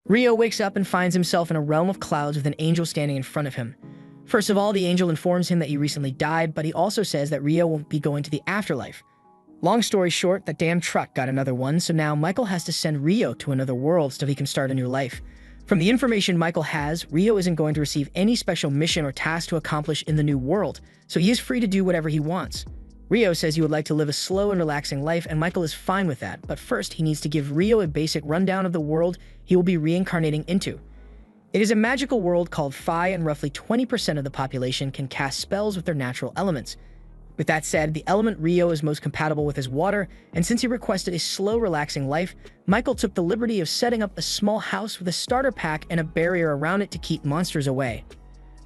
Rio wakes up and finds himself in a realm of clouds with an angel standing in front of him. First of all, the angel informs him that he recently died, but he also says that Rio won't be going to the afterlife. Long story short, that damn truck got another one, so now Michael has to send Rio to another world so he can start a new life. From the information Michael has, Rio isn't going to receive any special mission or task to accomplish in the new world, so he is free to do whatever he wants. Rio says he would like to live a slow and relaxing life, and Michael is fine with that, but first he needs to give Rio a basic rundown of the world he will be reincarnating into. It is a magical world called Phi, and roughly 20% of the population can cast spells with their natural elements. With that said, the element Rio is most compatible with is water, and since he requested a slow, relaxing life, Michael took the liberty of setting up a small house with a starter pack and a barrier around it to keep monsters away.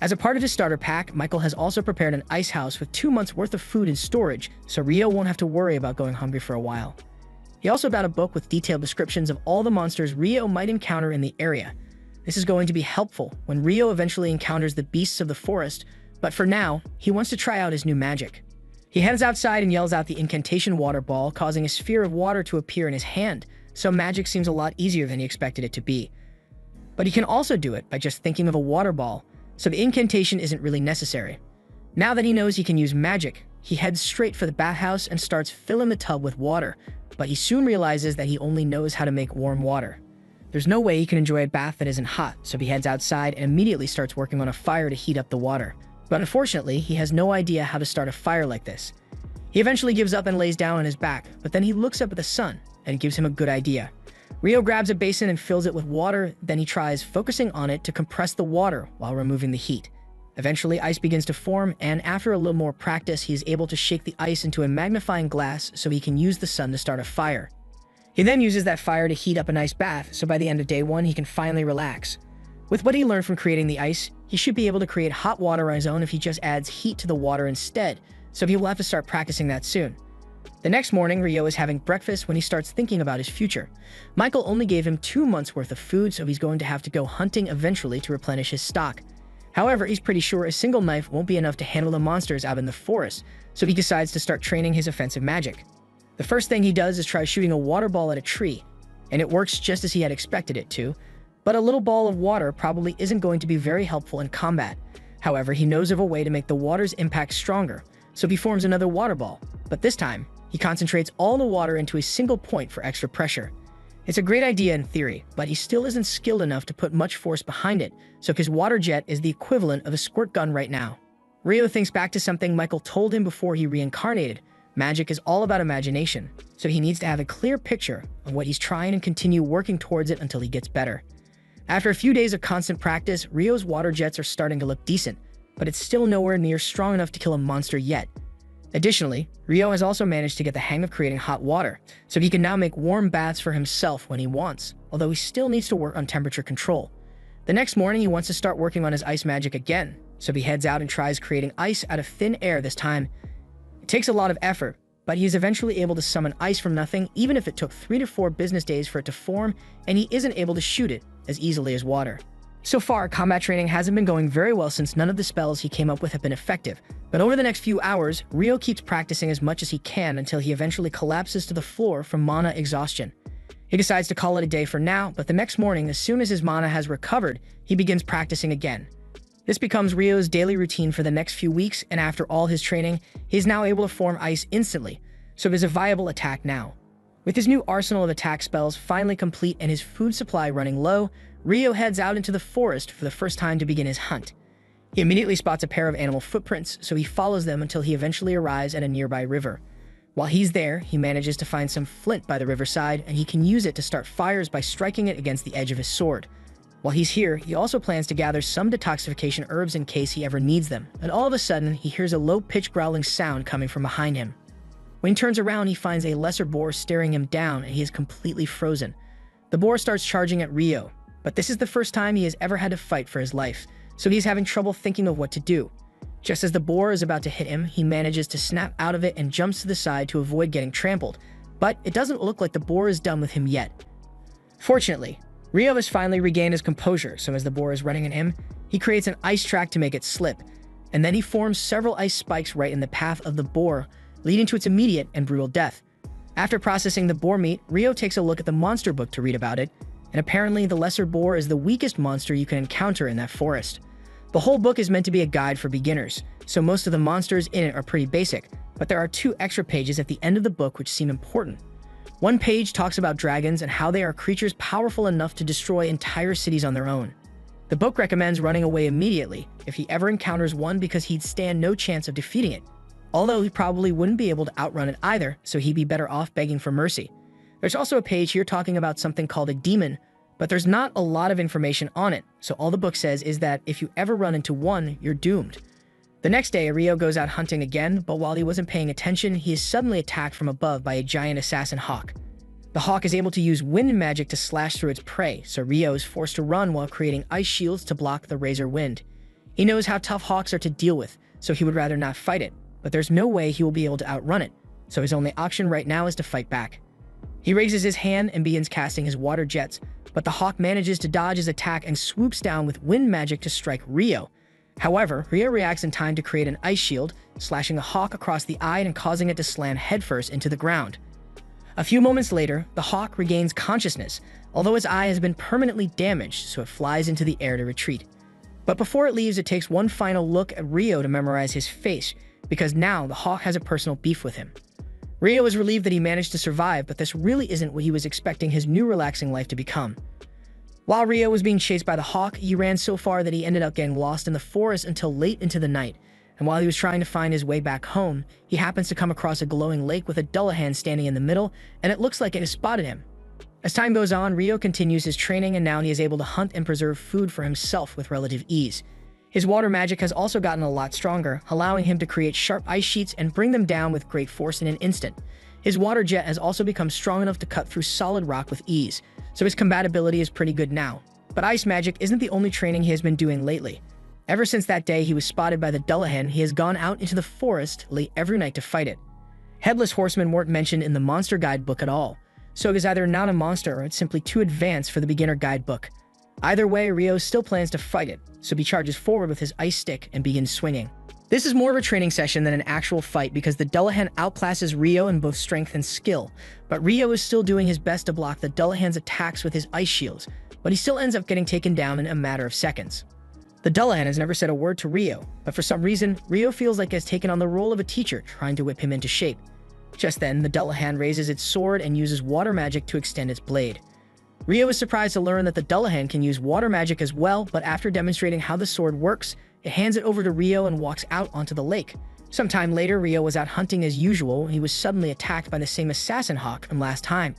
As a part of his starter pack, Michael has also prepared an ice house with 2 months worth of food in storage, so Rio won't have to worry about going hungry for a while. He also got a book with detailed descriptions of all the monsters Rio might encounter in the area. This is going to be helpful when Rio eventually encounters the beasts of the forest, but for now, he wants to try out his new magic. He heads outside and yells out the incantation water ball, causing a sphere of water to appear in his hand, so magic seems a lot easier than he expected it to be. But he can also do it by just thinking of a water ball, so the incantation isn't really necessary. Now that he knows he can use magic, he heads straight for the bathhouse and starts filling the tub with water, but he soon realizes that he only knows how to make warm water. There's no way he can enjoy a bath that isn't hot, so he heads outside and immediately starts working on a fire to heat up the water. But unfortunately, he has no idea how to start a fire like this. He eventually gives up and lays down on his back, but then he looks up at the sun, and it gives him a good idea. Rio grabs a basin and fills it with water, then he tries focusing on it to compress the water while removing the heat. Eventually, ice begins to form, and after a little more practice, he is able to shake the ice into a magnifying glass so he can use the sun to start a fire. He then uses that fire to heat up a nice bath, so by the end of day 1, he can finally relax. With what he learned from creating the ice, he should be able to create hot water on his own if he just adds heat to the water instead, so he will have to start practicing that soon. The next morning, Rio is having breakfast when he starts thinking about his future. Michael only gave him 2 months worth of food, so he's going to have to go hunting eventually to replenish his stock. However, he's pretty sure a single knife won't be enough to handle the monsters out in the forest, so he decides to start training his offensive magic. The first thing he does is try shooting a water ball at a tree, and it works just as he had expected it to, but a little ball of water probably isn't going to be very helpful in combat. However, he knows of a way to make the water's impact stronger, so he forms another water ball, but this time, he concentrates all the water into a single point for extra pressure. It's a great idea in theory, but he still isn't skilled enough to put much force behind it, so his water jet is the equivalent of a squirt gun right now. Rio thinks back to something Michael told him before he reincarnated. Magic is all about imagination, so he needs to have a clear picture of what he's trying and continue working towards it until he gets better. After a few days of constant practice, Rio's water jets are starting to look decent, but it's still nowhere near strong enough to kill a monster yet. Additionally, Rio has also managed to get the hang of creating hot water, so he can now make warm baths for himself when he wants, although he still needs to work on temperature control. The next morning, he wants to start working on his ice magic again, so he heads out and tries creating ice out of thin air this time. It takes a lot of effort, but he is eventually able to summon ice from nothing, even if it took 3 to 4 business days for it to form, and he isn't able to shoot it as easily as water. So far, combat training hasn't been going very well since none of the spells he came up with have been effective, but over the next few hours, Rio keeps practicing as much as he can until he eventually collapses to the floor from mana exhaustion. He decides to call it a day for now, but the next morning, as soon as his mana has recovered, he begins practicing again. This becomes Rio's daily routine for the next few weeks, and after all his training, he is now able to form ice instantly, so it is a viable attack now. With his new arsenal of attack spells finally complete and his food supply running low, Rio heads out into the forest for the first time to begin his hunt. He immediately spots a pair of animal footprints, so he follows them until he eventually arrives at a nearby river. While he's there, he manages to find some flint by the riverside, and he can use it to start fires by striking it against the edge of his sword. While he's here, he also plans to gather some detoxification herbs in case he ever needs them, and all of a sudden, he hears a low-pitched growling sound coming from behind him. When he turns around, he finds a lesser boar staring him down, and he is completely frozen. The boar starts charging at Rio, but this is the first time he has ever had to fight for his life, so he's having trouble thinking of what to do. Just as the boar is about to hit him, he manages to snap out of it and jumps to the side to avoid getting trampled, but it doesn't look like the boar is done with him yet. Fortunately, Rio has finally regained his composure, so as the boar is running at him, he creates an ice track to make it slip, and then he forms several ice spikes right in the path of the boar, leading to its immediate and brutal death. After processing the boar meat, Rio takes a look at the monster book to read about it, and apparently the lesser boar is the weakest monster you can encounter in that forest. The whole book is meant to be a guide for beginners, so most of the monsters in it are pretty basic, but there are 2 extra pages at the end of the book which seem important. One page talks about dragons and how they are creatures powerful enough to destroy entire cities on their own. The book recommends running away immediately if he ever encounters one because he'd stand no chance of defeating it, although he probably wouldn't be able to outrun it either, so he'd be better off begging for mercy. There's also a page here talking about something called a demon, but there's not a lot of information on it, so all the book says is that if you ever run into one, you're doomed. The next day, Rio goes out hunting again, but while he wasn't paying attention, he is suddenly attacked from above by a giant assassin hawk. The hawk is able to use wind magic to slash through its prey, so Rio is forced to run while creating ice shields to block the razor wind. He knows how tough hawks are to deal with, so he would rather not fight it, but there's no way he will be able to outrun it, so his only option right now is to fight back. He raises his hand and begins casting his water jets, but the hawk manages to dodge his attack and swoops down with wind magic to strike Rio. However, Rio reacts in time to create an ice shield, slashing the hawk across the eye and causing it to slam headfirst into the ground. A few moments later, the hawk regains consciousness, although its eye has been permanently damaged, so it flies into the air to retreat. But before it leaves, it takes one final look at Rio to memorize his face, because now the hawk has a personal beef with him. Rio is relieved that he managed to survive, but this really isn't what he was expecting his new relaxing life to become. While Rio was being chased by the hawk, he ran so far that he ended up getting lost in the forest until late into the night, and while he was trying to find his way back home, he happens to come across a glowing lake with a Dullahan standing in the middle, and it looks like it has spotted him. As time goes on, Rio continues his training, and now he is able to hunt and preserve food for himself with relative ease. His water magic has also gotten a lot stronger, allowing him to create sharp ice sheets and bring them down with great force in an instant. His water jet has also become strong enough to cut through solid rock with ease, so his compatibility is pretty good now. But ice magic isn't the only training he has been doing lately. Ever since that day he was spotted by the Dullahan, he has gone out into the forest late every night to fight it. Headless horsemen weren't mentioned in the monster guidebook at all, so it is either not a monster or it's simply too advanced for the beginner guidebook. Either way, Rio still plans to fight it, so he charges forward with his ice stick and begins swinging. This is more of a training session than an actual fight because the Dullahan outclasses Rio in both strength and skill, but Rio is still doing his best to block the Dullahan's attacks with his ice shields, but he still ends up getting taken down in a matter of seconds. The Dullahan has never said a word to Rio, but for some reason, Rio feels like he has taken on the role of a teacher trying to whip him into shape. Just then, the Dullahan raises its sword and uses water magic to extend its blade. Rio is surprised to learn that the Dullahan can use water magic as well, but after demonstrating how the sword works, it hands it over to Rio and walks out onto the lake. Sometime later, Rio was out hunting as usual when he was suddenly attacked by the same assassin hawk from last time.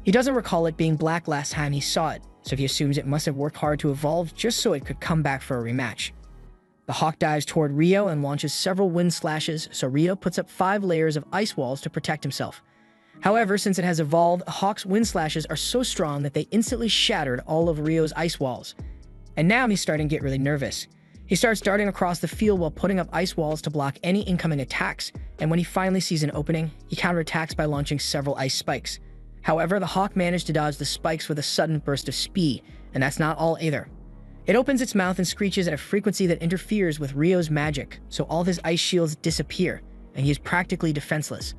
He doesn't recall it being black last time he saw it, so he assumes it must have worked hard to evolve just so it could come back for a rematch. The hawk dives toward Rio and launches several wind slashes, so Rio puts up 5 layers of ice walls to protect himself. However, since it has evolved, a hawk's wind slashes are so strong that they instantly shattered all of Rio's ice walls. And now he's starting to get really nervous. He starts darting across the field while putting up ice walls to block any incoming attacks, and when he finally sees an opening, he counterattacks by launching several ice spikes. However, the hawk managed to dodge the spikes with a sudden burst of speed, and that's not all either. It opens its mouth and screeches at a frequency that interferes with Rio's magic, so all of his ice shields disappear, and he is practically defenseless.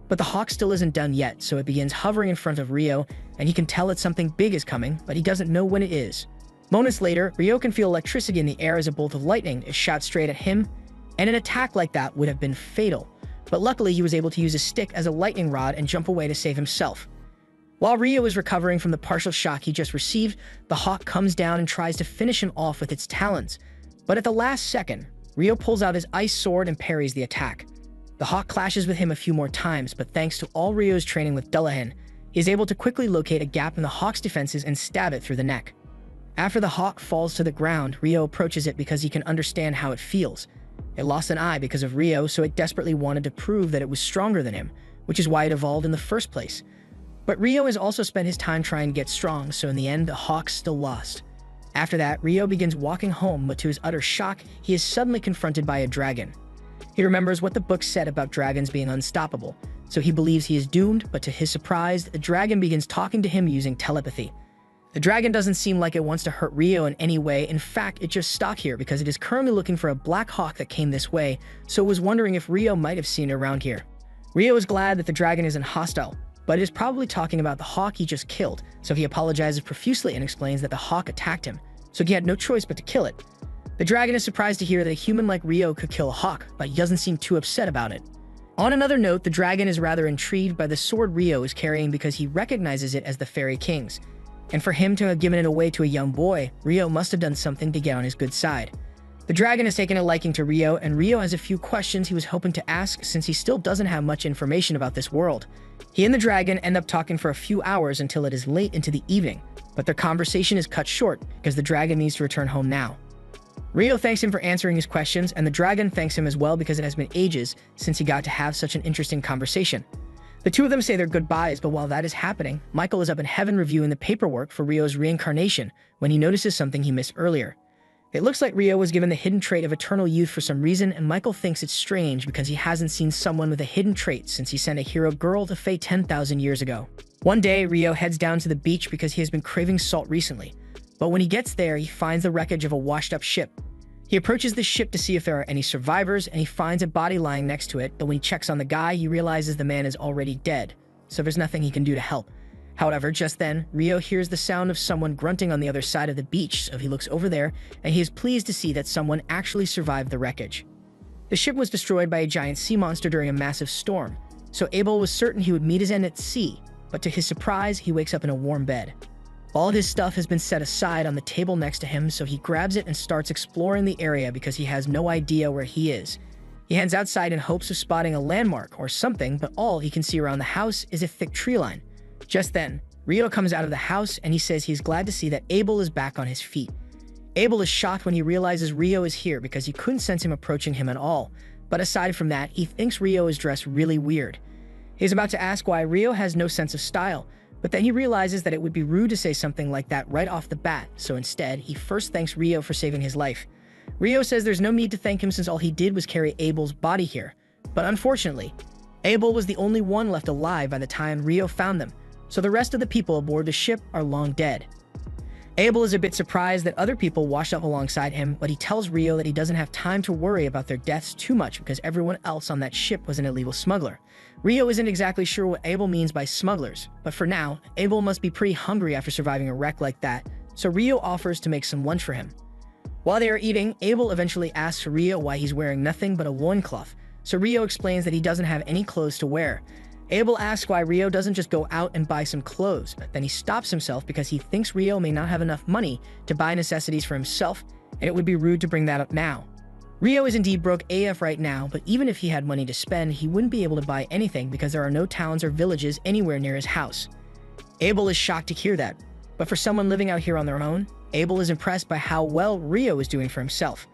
But the hawk still isn't done yet, so it begins hovering in front of Rio, and he can tell that something big is coming, but he doesn't know when it is. Moments later, Rio can feel electricity in the air as a bolt of lightning is shot straight at him, and an attack like that would have been fatal. But luckily, he was able to use his stick as a lightning rod and jump away to save himself. While Rio is recovering from the partial shock he just received, the hawk comes down and tries to finish him off with its talons. But at the last second, Rio pulls out his ice sword and parries the attack. The hawk clashes with him a few more times, but thanks to all Rio's training with Dullahan, he is able to quickly locate a gap in the hawk's defenses and stab it through the neck. After the hawk falls to the ground, Rio approaches it because he can understand how it feels. It lost an eye because of Rio, so it desperately wanted to prove that it was stronger than him, which is why it evolved in the first place. But Rio has also spent his time trying to get strong, so in the end, the hawk still lost. After that, Rio begins walking home, but to his utter shock, he is suddenly confronted by a dragon. He remembers what the book said about dragons being unstoppable, so he believes he is doomed, but to his surprise, the dragon begins talking to him using telepathy. The dragon doesn't seem like it wants to hurt Rio in any way. In fact, it just stuck here because it is currently looking for a black hawk that came this way, so it was wondering if Rio might have seen it around here. Rio is glad that the dragon isn't hostile, but it is probably talking about the hawk he just killed, so he apologizes profusely and explains that the hawk attacked him, so he had no choice but to kill it. The dragon is surprised to hear that a human like Rio could kill a hawk, but he doesn't seem too upset about it. On another note, the dragon is rather intrigued by the sword Rio is carrying because he recognizes it as the Fairy King's. And for him to have given it away to a young boy, Rio must have done something to get on his good side. The dragon has taken a liking to Rio, and Rio has a few questions he was hoping to ask since he still doesn't have much information about this world. He and the dragon end up talking for a few hours until it is late into the evening, but their conversation is cut short because the dragon needs to return home now. Rio thanks him for answering his questions, and the dragon thanks him as well because it has been ages since he got to have such an interesting conversation. The two of them say their goodbyes, but while that is happening, Michael is up in heaven reviewing the paperwork for Rio's reincarnation when he notices something he missed earlier. It looks like Rio was given the hidden trait of eternal youth for some reason, and Michael thinks it's strange because he hasn't seen someone with a hidden trait since he sent a hero girl to Fae 10,000 years ago. One day, Rio heads down to the beach because he has been craving salt recently, but when he gets there, he finds the wreckage of a washed-up ship. He approaches the ship to see if there are any survivors, and he finds a body lying next to it, but when he checks on the guy, he realizes the man is already dead, so there's nothing he can do to help. However, just then, Rio hears the sound of someone grunting on the other side of the beach, so he looks over there, and he is pleased to see that someone actually survived the wreckage. The ship was destroyed by a giant sea monster during a massive storm, so Abel was certain he would meet his end at sea, but to his surprise, he wakes up in a warm bed. All of his stuff has been set aside on the table next to him, so he grabs it and starts exploring the area because he has no idea where he is. He heads outside in hopes of spotting a landmark or something, but all he can see around the house is a thick tree line. Just then, Rio comes out of the house and he says he's glad to see that Abel is back on his feet. Abel is shocked when he realizes Rio is here because he couldn't sense him approaching him at all, but aside from that, he thinks Rio is dressed really weird. He's about to ask why Rio has no sense of style, but then he realizes that it would be rude to say something like that right off the bat, so instead, he first thanks Rio for saving his life. Rio says there's no need to thank him since all he did was carry Abel's body here, but unfortunately, Abel was the only one left alive by the time Rio found them, so the rest of the people aboard the ship are long dead. Abel is a bit surprised that other people washed up alongside him, but he tells Rio that he doesn't have time to worry about their deaths too much because everyone else on that ship was an illegal smuggler. Rio isn't exactly sure what Abel means by smugglers, but for now, Abel must be pretty hungry after surviving a wreck like that, so Rio offers to make some lunch for him. While they are eating, Abel eventually asks Rio why he's wearing nothing but a loincloth, so Rio explains that he doesn't have any clothes to wear. Abel asks why Rio doesn't just go out and buy some clothes, but then he stops himself because he thinks Rio may not have enough money to buy necessities for himself, and it would be rude to bring that up now. Rio is indeed broke AF right now, but even if he had money to spend, he wouldn't be able to buy anything because there are no towns or villages anywhere near his house. Abel is shocked to hear that, but for someone living out here on their own, Abel is impressed by how well Rio is doing for himself.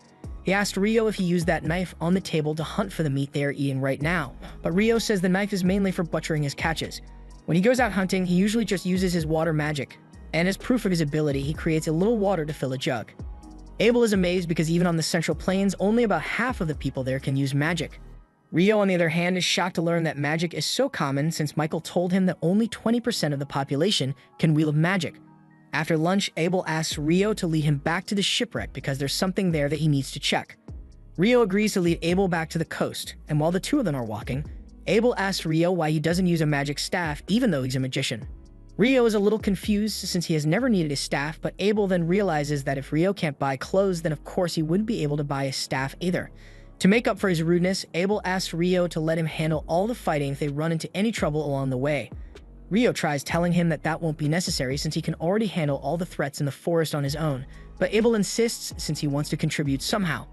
He asked Rio if he used that knife on the table to hunt for the meat they are eating right now, but Rio says the knife is mainly for butchering his catches. When he goes out hunting, he usually just uses his water magic, and as proof of his ability, he creates a little water to fill a jug. Abel is amazed because even on the Central Plains, only about half of the people there can use magic. Rio, on the other hand, is shocked to learn that magic is so common since Michael told him that only 20% of the population can wield magic. After lunch, Abel asks Rio to lead him back to the shipwreck because there's something there that he needs to check. Rio agrees to lead Abel back to the coast, and while the two of them are walking, Abel asks Rio why he doesn't use a magic staff even though he's a magician. Rio is a little confused since he has never needed a staff, but Abel then realizes that if Rio can't buy clothes, then of course he wouldn't be able to buy a staff either. To make up for his rudeness, Abel asks Rio to let him handle all the fighting if they run into any trouble along the way. Rio tries telling him that that won't be necessary since he can already handle all the threats in the forest on his own, but Abel insists since he wants to contribute somehow.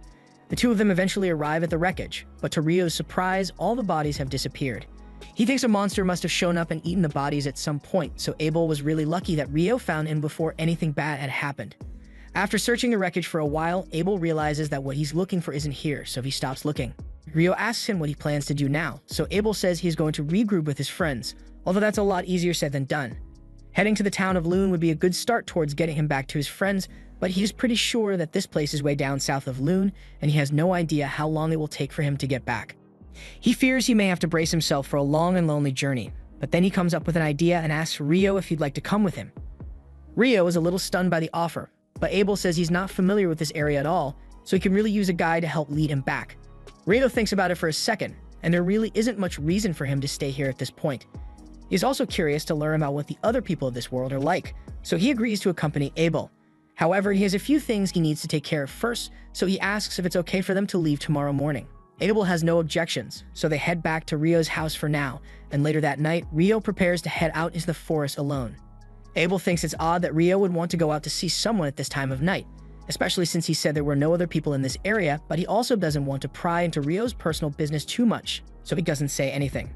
The two of them eventually arrive at the wreckage, but to Rio's surprise, all the bodies have disappeared. He thinks a monster must have shown up and eaten the bodies at some point, so Abel was really lucky that Rio found him before anything bad had happened. After searching the wreckage for a while, Abel realizes that what he's looking for isn't here, so he stops looking. Rio asks him what he plans to do now, so Abel says he's going to regroup with his friends, although that's a lot easier said than done. Heading to the town of Loon would be a good start towards getting him back to his friends, but he's pretty sure that this place is way down south of Loon, and he has no idea how long it will take for him to get back. He fears he may have to brace himself for a long and lonely journey, but then he comes up with an idea and asks Rio if he'd like to come with him. Rio is a little stunned by the offer, but Abel says he's not familiar with this area at all, so he can really use a guide to help lead him back. Rio thinks about it for a second, and there really isn't much reason for him to stay here at this point. He's also curious to learn about what the other people of this world are like, so he agrees to accompany Abel. However, he has a few things he needs to take care of first, so he asks if it's okay for them to leave tomorrow morning. Abel has no objections, so they head back to Rio's house for now, and later that night, Rio prepares to head out into the forest alone. Abel thinks it's odd that Rio would want to go out to see someone at this time of night, especially since he said there were no other people in this area, but he also doesn't want to pry into Rio's personal business too much, so he doesn't say anything.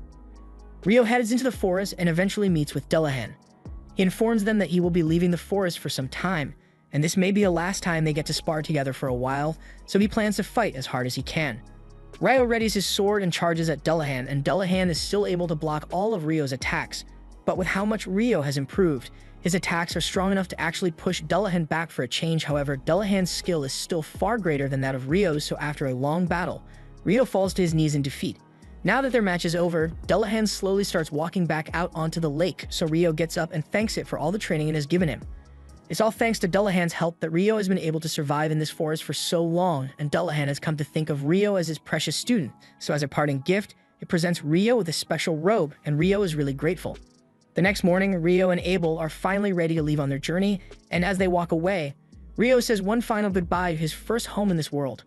Rio heads into the forest and eventually meets with Dullahan. He informs them that he will be leaving the forest for some time, and this may be the last time they get to spar together for a while, so he plans to fight as hard as he can. Rio readies his sword and charges at Dullahan, and Dullahan is still able to block all of Rio's attacks. But with how much Rio has improved, his attacks are strong enough to actually push Dullahan back for a change. However, Dullahan's skill is still far greater than that of Rio's, so after a long battle, Rio falls to his knees in defeat. Now that their match is over, Dullahan slowly starts walking back out onto the lake, so Rio gets up and thanks it for all the training it has given him. It's all thanks to Dullahan's help that Rio has been able to survive in this forest for so long, and Dullahan has come to think of Rio as his precious student, so as a parting gift, it presents Rio with a special robe, and Rio is really grateful. The next morning, Rio and Abel are finally ready to leave on their journey, and as they walk away, Rio says one final goodbye to his first home in this world.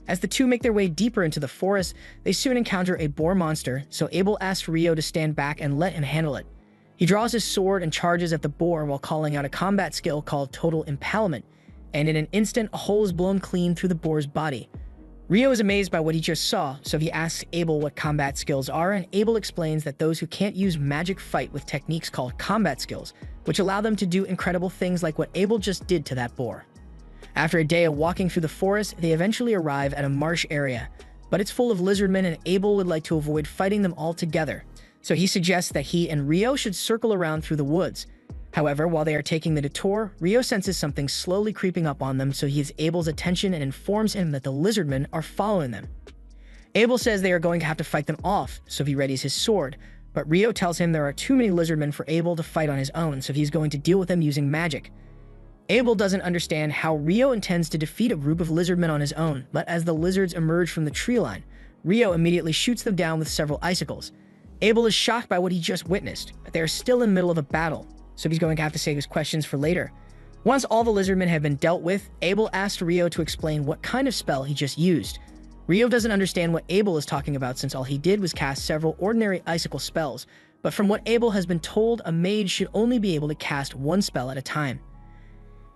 As the two make their way deeper into the forest, they soon encounter a boar monster, so Abel asks Rio to stand back and let him handle it. He draws his sword and charges at the boar while calling out a combat skill called Total Impalement, and in an instant, a hole is blown clean through the boar's body. Rio is amazed by what he just saw, so he asks Abel what combat skills are, and Abel explains that those who can't use magic fight with techniques called combat skills, which allow them to do incredible things like what Abel just did to that boar. After a day of walking through the forest, they eventually arrive at a marsh area, but it's full of lizardmen and Abel would like to avoid fighting them altogether. So he suggests that he and Rio should circle around through the woods. However, while they are taking the detour, Rio senses something slowly creeping up on them, so he has Abel's attention and informs him that the lizardmen are following them. Abel says they are going to have to fight them off, so he readies his sword, but Rio tells him there are too many lizardmen for Abel to fight on his own, so he's going to deal with them using magic. Abel doesn't understand how Rio intends to defeat a group of lizardmen on his own, but as the lizards emerge from the tree line, Rio immediately shoots them down with several icicles. Abel is shocked by what he just witnessed, but they are still in the middle of a battle, so he's going to have to save his questions for later. Once all the lizardmen have been dealt with, Abel asks Rio to explain what kind of spell he just used. Rio doesn't understand what Abel is talking about since all he did was cast several ordinary icicle spells, but from what Abel has been told, a mage should only be able to cast one spell at a time.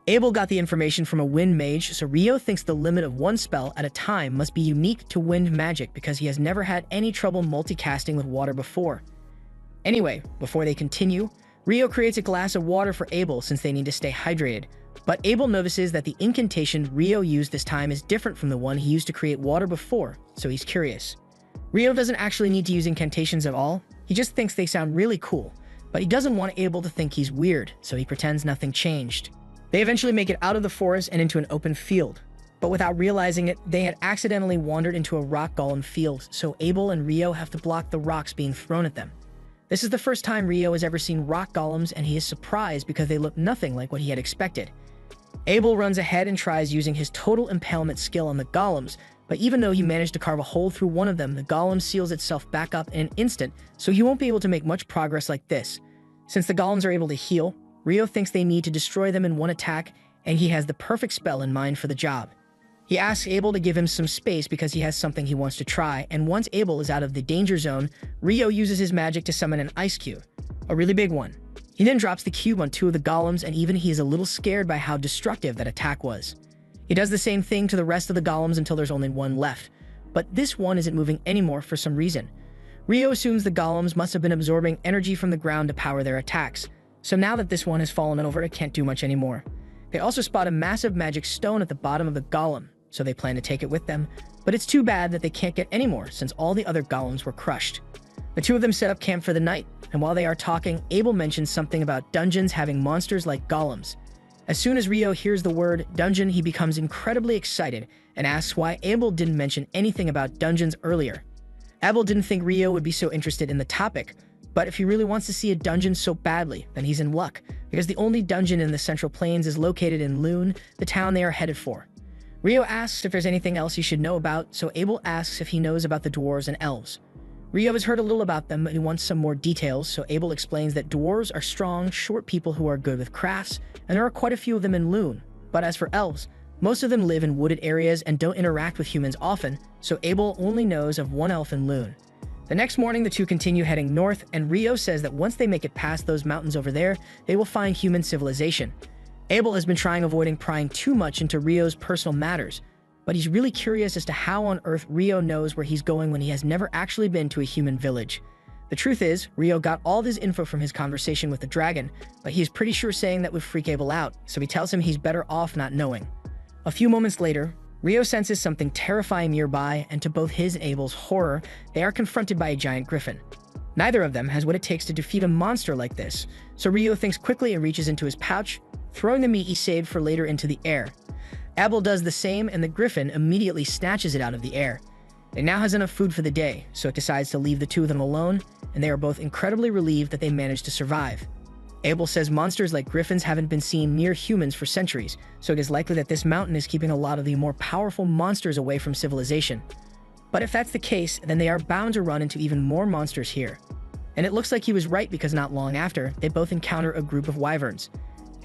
Abel got the information from a wind mage, so Rio thinks the limit of one spell at a time must be unique to wind magic because he has never had any trouble multicasting with water before. Anyway, before they continue, Rio creates a glass of water for Abel since they need to stay hydrated, but Abel notices that the incantation Rio used this time is different from the one he used to create water before, so he's curious. Rio doesn't actually need to use incantations at all, he just thinks they sound really cool, but he doesn't want Abel to think he's weird, so he pretends nothing changed. They eventually make it out of the forest and into an open field, but without realizing it, they had accidentally wandered into a rock golem field, so Abel and Rio have to block the rocks being thrown at them. This is the first time Rio has ever seen rock golems, and he is surprised because they look nothing like what he had expected. Abel runs ahead and tries using his Total Impalement skill on the golems, but even though he managed to carve a hole through one of them, the golem seals itself back up in an instant, so he won't be able to make much progress like this. Since the golems are able to heal, Rio thinks they need to destroy them in one attack, and he has the perfect spell in mind for the job. He asks Abel to give him some space because he has something he wants to try, and once Abel is out of the danger zone, Rio uses his magic to summon an ice cube, a really big one. He then drops the cube on two of the golems, and even he is a little scared by how destructive that attack was. He does the same thing to the rest of the golems until there's only one left, but this one isn't moving anymore for some reason. Rio assumes the golems must have been absorbing energy from the ground to power their attacks, so now that this one has fallen over, it can't do much anymore. They also spot a massive magic stone at the bottom of the golem, so they plan to take it with them, but it's too bad that they can't get any more since all the other golems were crushed. The two of them set up camp for the night, and while they are talking, Abel mentions something about dungeons having monsters like golems. As soon as Rio hears the word dungeon, he becomes incredibly excited and asks why Abel didn't mention anything about dungeons earlier. Abel didn't think Rio would be so interested in the topic, but if he really wants to see a dungeon so badly, then he's in luck, because the only dungeon in the Central Plains is located in Loon, the town they are headed for. Rio asks if there's anything else he should know about, so Abel asks if he knows about the dwarves and elves. Rio has heard a little about them, but he wants some more details, so Abel explains that dwarves are strong, short people who are good with crafts, and there are quite a few of them in Loon. But as for elves, most of them live in wooded areas and don't interact with humans often, so Abel only knows of one elf in Loon. The next morning, the two continue heading north, and Rio says that once they make it past those mountains over there, they will find human civilization. Abel has been trying avoiding prying too much into Rio's personal matters, but he's really curious as to how on earth Rio knows where he's going when he has never actually been to a human village. The truth is, Rio got all this info from his conversation with the dragon, but he is pretty sure saying that would freak Abel out, so he tells him he's better off not knowing. A few moments later, Rio senses something terrifying nearby, and to both his and Abel's horror, they are confronted by a giant griffin. Neither of them has what it takes to defeat a monster like this, so Rio thinks quickly and reaches into his pouch, throwing the meat he saved for later into the air. Abel does the same, and the griffin immediately snatches it out of the air. It now has enough food for the day, so it decides to leave the two of them alone, and they are both incredibly relieved that they managed to survive. Abel says monsters like griffins haven't been seen near humans for centuries, so it is likely that this mountain is keeping a lot of the more powerful monsters away from civilization. But if that's the case, then they are bound to run into even more monsters here. And it looks like he was right, because not long after, they both encounter a group of wyverns.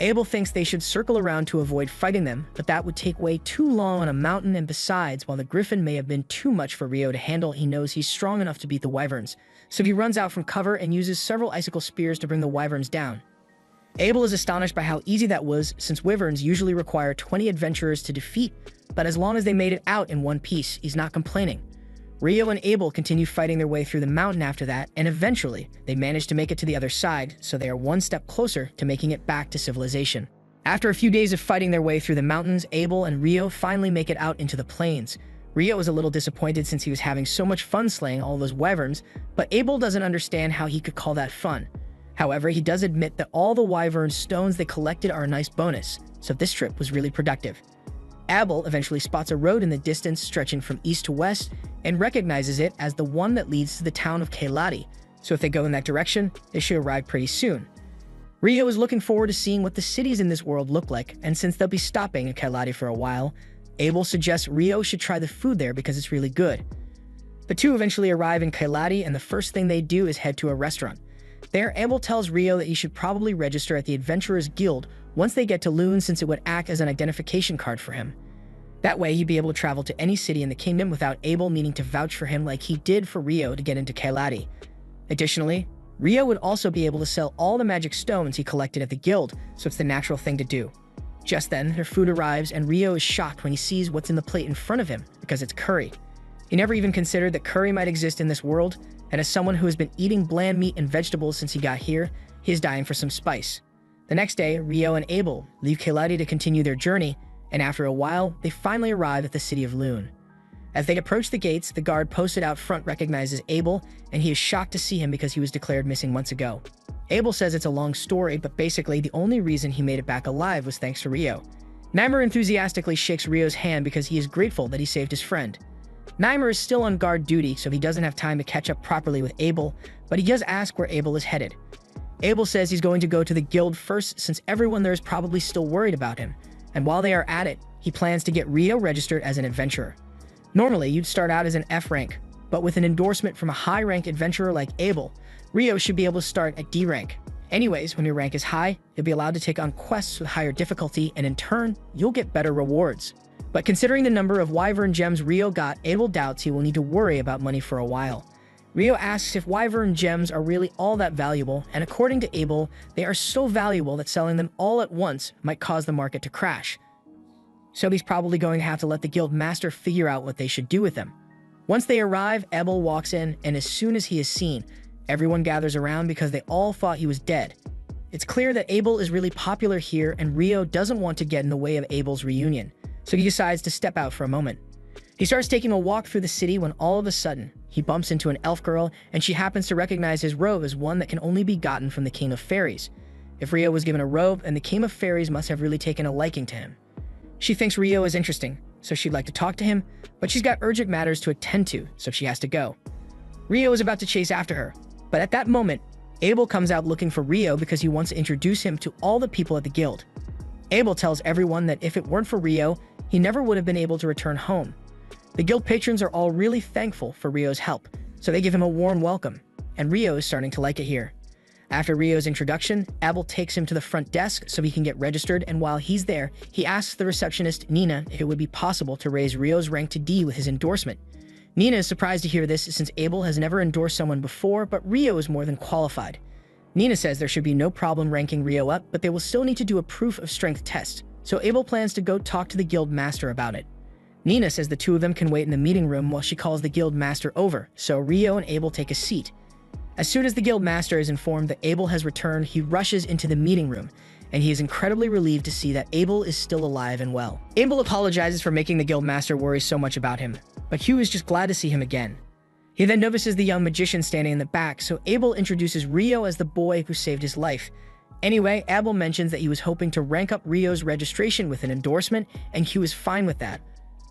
Abel thinks they should circle around to avoid fighting them, but that would take way too long on a mountain, and besides, while the griffin may have been too much for Rio to handle, he knows he's strong enough to beat the wyverns, so he runs out from cover and uses several icicle spears to bring the wyverns down. Abel is astonished by how easy that was, since wyverns usually require 20 adventurers to defeat, but as long as they made it out in one piece, he's not complaining. Rio and Abel continue fighting their way through the mountain after that, and eventually, they manage to make it to the other side, so they are one step closer to making it back to civilization. After a few days of fighting their way through the mountains, Abel and Rio finally make it out into the plains. Rio is a little disappointed since he was having so much fun slaying all those wyverns, but Abel doesn't understand how he could call that fun. However, he does admit that all the wyvern stones they collected are a nice bonus, so this trip was really productive. Abel eventually spots a road in the distance stretching from east to west and recognizes it as the one that leads to the town of Kailati, so if they go in that direction, they should arrive pretty soon. Rio is looking forward to seeing what the cities in this world look like, and since they'll be stopping in Kailati for a while, Abel suggests Rio should try the food there because it's really good. The two eventually arrive in Kailati, and the first thing they do is head to a restaurant. There, Abel tells Rio that he should probably register at the Adventurers Guild once they get to Loon, since it would act as an identification card for him. That way, he'd be able to travel to any city in the kingdom without Abel needing to vouch for him like he did for Rio to get into Kailati. Additionally, Rio would also be able to sell all the magic stones he collected at the guild, so it's the natural thing to do. Just then, their food arrives, and Rio is shocked when he sees what's in the plate in front of him, because it's curry. He never even considered that curry might exist in this world, and as someone who has been eating bland meat and vegetables since he got here, he is dying for some spice. The next day, Rio and Abel leave Kailati to continue their journey, and after a while, they finally arrive at the city of Loon. As they approach the gates, the guard posted out front recognizes Abel, and he is shocked to see him because he was declared missing months ago. Abel says it's a long story, but basically the only reason he made it back alive was thanks to Rio. Nymer enthusiastically shakes Rio's hand because he is grateful that he saved his friend. Nymer is still on guard duty, so he doesn't have time to catch up properly with Abel, but he does ask where Abel is headed. Abel says he's going to go to the guild first since everyone there is probably still worried about him, and while they are at it, he plans to get Rio registered as an adventurer. Normally, you'd start out as an F rank, but with an endorsement from a high-ranked adventurer like Abel, Rio should be able to start at D rank. Anyways, when your rank is high, you'll be allowed to take on quests with higher difficulty, and in turn, you'll get better rewards. But considering the number of wyvern gems Rio got, Abel doubts he will need to worry about money for a while. Rio asks if wyvern gems are really all that valuable, and according to Abel, they are so valuable that selling them all at once might cause the market to crash. So he's probably going to have to let the guild master figure out what they should do with them. Once they arrive, Abel walks in, and as soon as he is seen, everyone gathers around because they all thought he was dead. It's clear that Abel is really popular here, and Rio doesn't want to get in the way of Abel's reunion, so he decides to step out for a moment. He starts taking a walk through the city when all of a sudden, he bumps into an elf girl, and she happens to recognize his robe as one that can only be gotten from the King of Fairies. If Rio was given a robe, then the King of Fairies must have really taken a liking to him. She thinks Rio is interesting, so she'd like to talk to him, but she's got urgent matters to attend to, so she has to go. Rio is about to chase after her, but at that moment, Abel comes out looking for Rio because he wants to introduce him to all the people at the guild. Abel tells everyone that if it weren't for Rio, he never would have been able to return home. The guild patrons are all really thankful for Rio's help, so they give him a warm welcome, and Rio is starting to like it here. After Rio's introduction, Abel takes him to the front desk so he can get registered, and while he's there, he asks the receptionist, Nina, if it would be possible to raise Rio's rank to D with his endorsement. Nina is surprised to hear this since Abel has never endorsed someone before, but Rio is more than qualified. Nina says there should be no problem ranking Rio up, but they will still need to do a proof of strength test, so Abel plans to go talk to the guild master about it. Nina says the two of them can wait in the meeting room while she calls the guild master over, so Rio and Abel take a seat. As soon as the guild master is informed that Abel has returned, he rushes into the meeting room, and he is incredibly relieved to see that Abel is still alive and well. Abel apologizes for making the guild master worry so much about him, but Hugh is just glad to see him again. He then notices the young magician standing in the back, so Abel introduces Rio as the boy who saved his life. Anyway, Abel mentions that he was hoping to rank up Rio's registration with an endorsement, and Hugh is fine with that.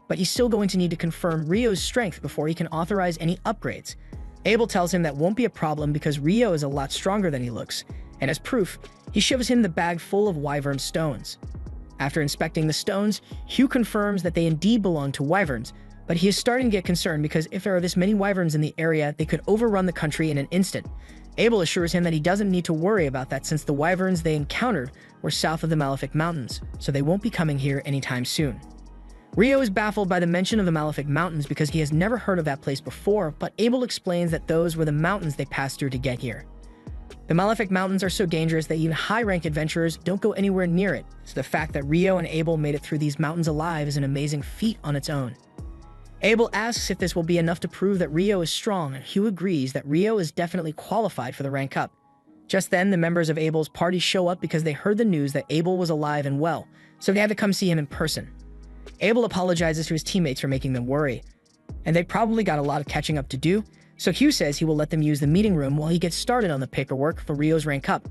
But he's still going to need to confirm Rio's strength before he can authorize any upgrades. Abel tells him that won't be a problem because Rio is a lot stronger than he looks, and as proof, he shows him the bag full of wyvern stones. After inspecting the stones, Hugh confirms that they indeed belong to wyverns, but he is starting to get concerned because if there are this many wyverns in the area, they could overrun the country in an instant. Abel assures him that he doesn't need to worry about that since the wyverns they encountered were south of the Malefic Mountains, so they won't be coming here anytime soon. Rio is baffled by the mention of the Malefic Mountains because he has never heard of that place before, but Abel explains that those were the mountains they passed through to get here. The Malefic Mountains are so dangerous that even high-ranked adventurers don't go anywhere near it, so the fact that Rio and Abel made it through these mountains alive is an amazing feat on its own. Abel asks if this will be enough to prove that Rio is strong, and Hugh agrees that Rio is definitely qualified for the rank up. Just then, the members of Abel's party show up because they heard the news that Abel was alive and well, so they had to come see him in person. Abel apologizes to his teammates for making them worry, and they probably got a lot of catching up to do, so Hugh says he will let them use the meeting room while he gets started on the paperwork for Rio's rank up.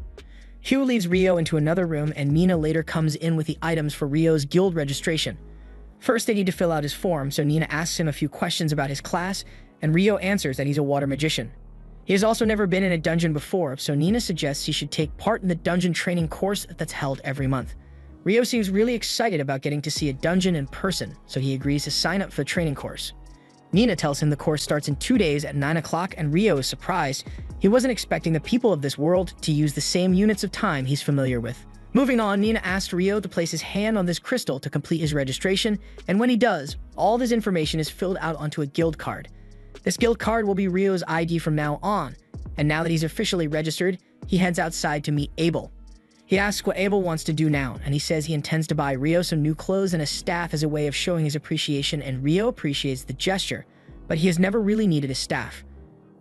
Hugh leaves Rio into another room, and Nina later comes in with the items for Rio's guild registration. First, they need to fill out his form, so Nina asks him a few questions about his class, and Rio answers that he's a water magician. He has also never been in a dungeon before, so Nina suggests he should take part in the dungeon training course that's held every month. Rio seems really excited about getting to see a dungeon in person, so he agrees to sign up for the training course. Nina tells him the course starts in 2 days at 9 o'clock, and Rio is surprised. He wasn't expecting the people of this world to use the same units of time he's familiar with. Moving on, Nina asks Rio to place his hand on this crystal to complete his registration, and when he does, all of his information is filled out onto a guild card. This guild card will be Rio's ID from now on, and now that he's officially registered, he heads outside to meet Abel. He asks what Abel wants to do now, and he says he intends to buy Rio some new clothes and a staff as a way of showing his appreciation, and Rio appreciates the gesture, but he has never really needed a staff.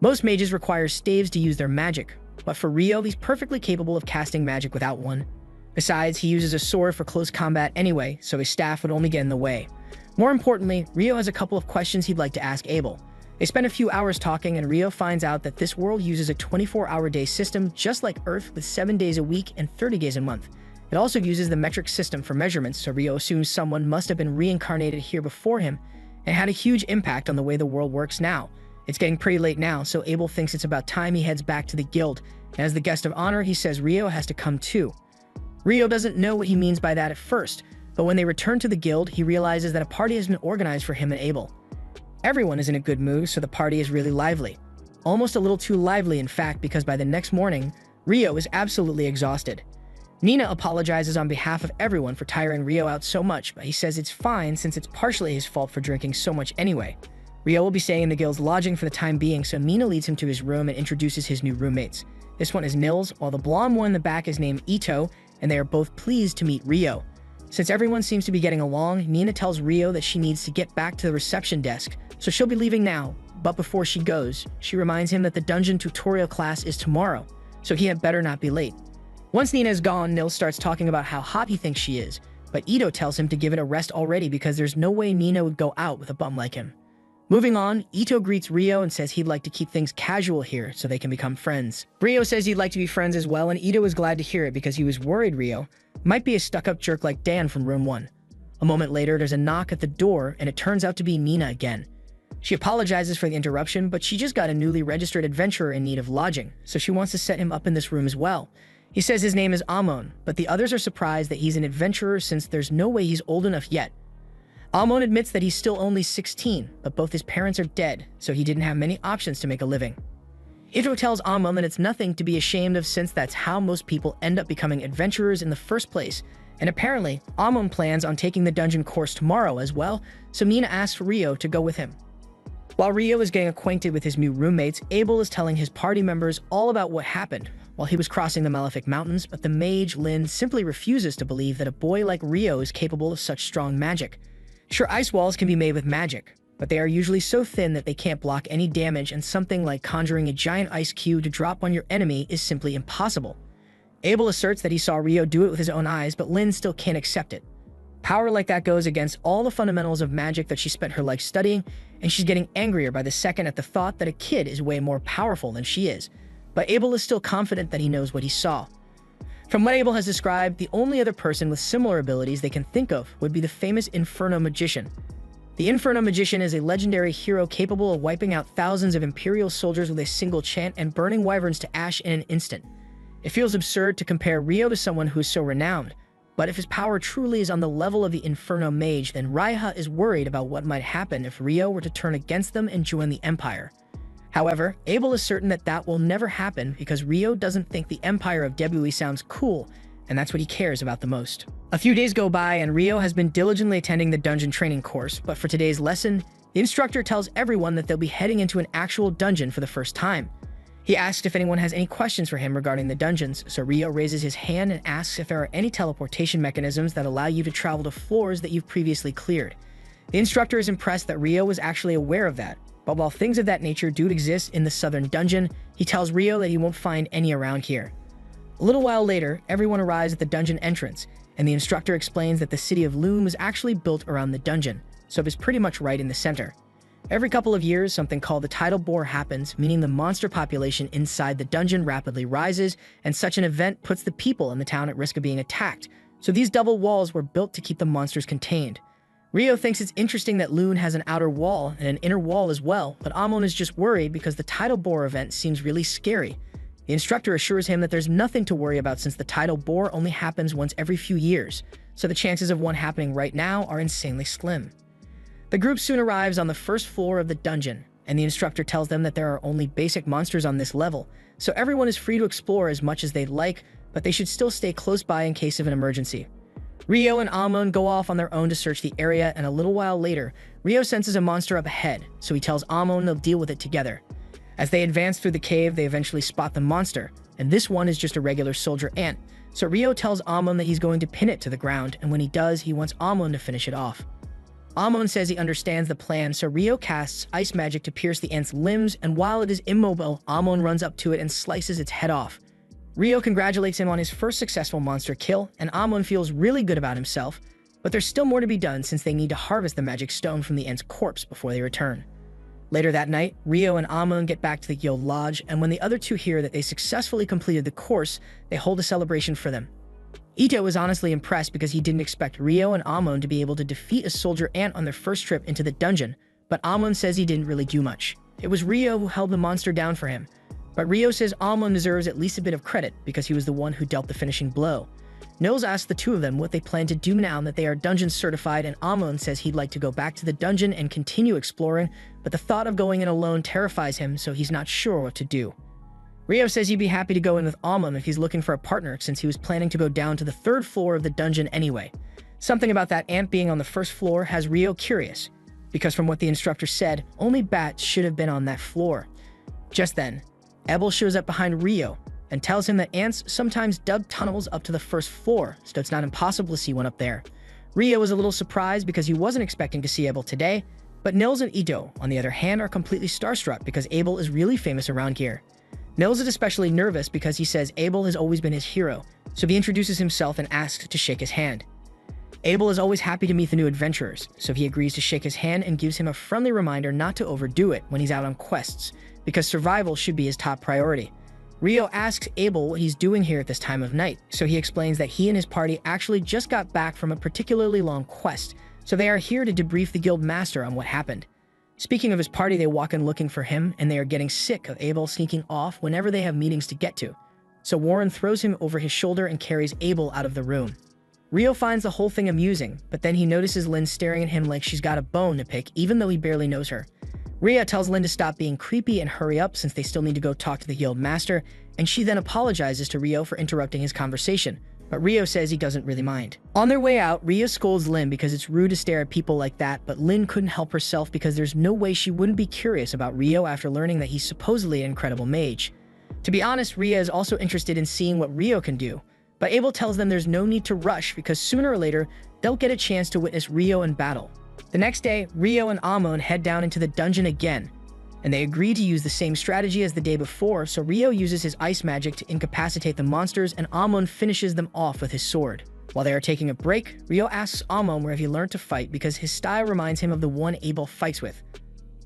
Most mages require staves to use their magic, but for Rio, he's perfectly capable of casting magic without one. Besides, he uses a sword for close combat anyway, so his staff would only get in the way. More importantly, Rio has a couple of questions he'd like to ask Abel. They spend a few hours talking, and Rio finds out that this world uses a 24-hour day system just like Earth with 7 days a week and 30 days a month. It also uses the metric system for measurements, so Rio assumes someone must have been reincarnated here before him and had a huge impact on the way the world works now. It's getting pretty late now, so Abel thinks it's about time he heads back to the guild, and as the guest of honor, he says Rio has to come too. Rio doesn't know what he means by that at first, but when they return to the guild, he realizes that a party has been organized for him and Abel. Everyone is in a good mood, so the party is really lively. Almost a little too lively, in fact, because by the next morning, Rio is absolutely exhausted. Nina apologizes on behalf of everyone for tiring Rio out so much, but he says it's fine since it's partially his fault for drinking so much anyway. Rio will be staying in the guild's lodging for the time being, so Nina leads him to his room and introduces his new roommates. This one is Nils, while the blonde one in the back is named Ito, and they are both pleased to meet Rio. Since everyone seems to be getting along, Nina tells Rio that she needs to get back to the reception desk, so she'll be leaving now. But before she goes, she reminds him that the dungeon tutorial class is tomorrow, so he had better not be late. Once Nina is gone, Nils starts talking about how hot he thinks she is, but Ito tells him to give it a rest already because there's no way Nina would go out with a bum like him. Moving on, Ito greets Rio and says he'd like to keep things casual here so they can become friends. Rio says he'd like to be friends as well, and Ito is glad to hear it because he was worried Rio might be a stuck-up jerk like Dan from Room 1. A moment later, there's a knock at the door, and it turns out to be Nina again. She apologizes for the interruption, but she just got a newly registered adventurer in need of lodging, so she wants to set him up in this room as well. He says his name is Amon, but the others are surprised that he's an adventurer since there's no way he's old enough yet. Amon admits that he's still only 16, but both his parents are dead, so he didn't have many options to make a living. Ito tells Amon that it's nothing to be ashamed of since that's how most people end up becoming adventurers in the first place, and apparently, Amon plans on taking the dungeon course tomorrow as well, so Mina asks Rio to go with him. While Rio is getting acquainted with his new roommates, Abel is telling his party members all about what happened while he was crossing the Malefic Mountains, but the mage, Lin, simply refuses to believe that a boy like Rio is capable of such strong magic. Sure, ice walls can be made with magic, but they are usually so thin that they can't block any damage, and something like conjuring a giant ice cube to drop on your enemy is simply impossible. Abel asserts that he saw Rio do it with his own eyes, but Lin still can't accept it. Power like that goes against all the fundamentals of magic that she spent her life studying, and she's getting angrier by the second at the thought that a kid is way more powerful than she is. But Abel is still confident that he knows what he saw. From what Abel has described, the only other person with similar abilities they can think of would be the famous Inferno Magician. The Inferno Magician is a legendary hero capable of wiping out thousands of Imperial soldiers with a single chant and burning wyverns to ash in an instant. It feels absurd to compare Rio to someone who is so renowned, but if his power truly is on the level of the Inferno Mage, then Raiha is worried about what might happen if Rio were to turn against them and join the Empire. However, Abel is certain that that will never happen because Rio doesn't think the Empire of Debui sounds cool, and that's what he cares about the most. A few days go by and Rio has been diligently attending the dungeon training course, but for today's lesson, the instructor tells everyone that they'll be heading into an actual dungeon for the first time. He asks if anyone has any questions for him regarding the dungeons, so Rio raises his hand and asks if there are any teleportation mechanisms that allow you to travel to floors that you've previously cleared. The instructor is impressed that Rio was actually aware of that, but while things of that nature do exist in the southern dungeon, he tells Rio that he won't find any around here. A little while later, everyone arrives at the dungeon entrance, and the instructor explains that the city of Loon was actually built around the dungeon, so it is pretty much right in the center. Every couple of years, something called the tidal bore happens, meaning the monster population inside the dungeon rapidly rises, and such an event puts the people in the town at risk of being attacked, so these double walls were built to keep the monsters contained. Rio thinks it's interesting that Loon has an outer wall and an inner wall as well, but Amon is just worried because the tidal bore event seems really scary. The instructor assures him that there's nothing to worry about since the tidal bore only happens once every few years, so the chances of one happening right now are insanely slim. The group soon arrives on the first floor of the dungeon, and the instructor tells them that there are only basic monsters on this level, so everyone is free to explore as much as they'd like, but they should still stay close by in case of an emergency. Rio and Amon go off on their own to search the area, and a little while later, Rio senses a monster up ahead, so he tells Amon they'll deal with it together. As they advance through the cave, they eventually spot the monster, and this one is just a regular soldier ant, so Rio tells Amon that he's going to pin it to the ground, and when he does, he wants Amon to finish it off. Amon says he understands the plan, so Rio casts ice magic to pierce the ant's limbs, and while it is immobile, Amon runs up to it and slices its head off. Rio congratulates him on his first successful monster kill, and Amon feels really good about himself, but there's still more to be done since they need to harvest the magic stone from the ant's corpse before they return. Later that night, Rio and Amon get back to the guild lodge, and when the other two hear that they successfully completed the course, they hold a celebration for them. Ito was honestly impressed because he didn't expect Rio and Amon to be able to defeat a soldier ant on their first trip into the dungeon, but Amon says he didn't really do much. It was Rio who held the monster down for him, but Rio says Amon deserves at least a bit of credit because he was the one who dealt the finishing blow. Nils asks the two of them what they plan to do now that they are dungeon certified, and Amon says he'd like to go back to the dungeon and continue exploring, but the thought of going in alone terrifies him, so he's not sure what to do. Rio says he'd be happy to go in with Amon if he's looking for a partner since he was planning to go down to the third floor of the dungeon anyway. Something about that ant being on the first floor has Rio curious, because from what the instructor said, only bats should have been on that floor. Just then, Ebel shows up behind Rio and tells him that ants sometimes dug tunnels up to the first floor, so it's not impossible to see one up there. Rio is a little surprised because he wasn't expecting to see Ebel today, but Nils and Ito, on the other hand, are completely starstruck because Abel is really famous around here. Nils is especially nervous because he says Abel has always been his hero, so he introduces himself and asks to shake his hand. Abel is always happy to meet the new adventurers, so he agrees to shake his hand and gives him a friendly reminder not to overdo it when he's out on quests, because survival should be his top priority. Rio asks Abel what he's doing here at this time of night, so he explains that he and his party actually just got back from a particularly long quest, so they are here to debrief the guild master on what happened. Speaking of his party, they walk in looking for him, and they are getting sick of Abel sneaking off whenever they have meetings to get to. So Warren throws him over his shoulder and carries Abel out of the room. Rio finds the whole thing amusing, but then he notices Lin staring at him like she's got a bone to pick, even though he barely knows her. Rio tells Lin to stop being creepy and hurry up since they still need to go talk to the guild master, and she then apologizes to Rio for interrupting his conversation, but Rio says he doesn't really mind. On their way out, Rio scolds Lin because it's rude to stare at people like that, but Lin couldn't help herself because there's no way she wouldn't be curious about Rio after learning that he's supposedly an incredible mage. To be honest, Rio is also interested in seeing what Rio can do, but Abel tells them there's no need to rush because sooner or later, they'll get a chance to witness Rio in battle. The next day, Rio and Amon head down into the dungeon again, and they agree to use the same strategy as the day before, so Rio uses his ice magic to incapacitate the monsters and Amon finishes them off with his sword. While they are taking a break, Rio asks Amon where he learned to fight because his style reminds him of the one Abel fights with.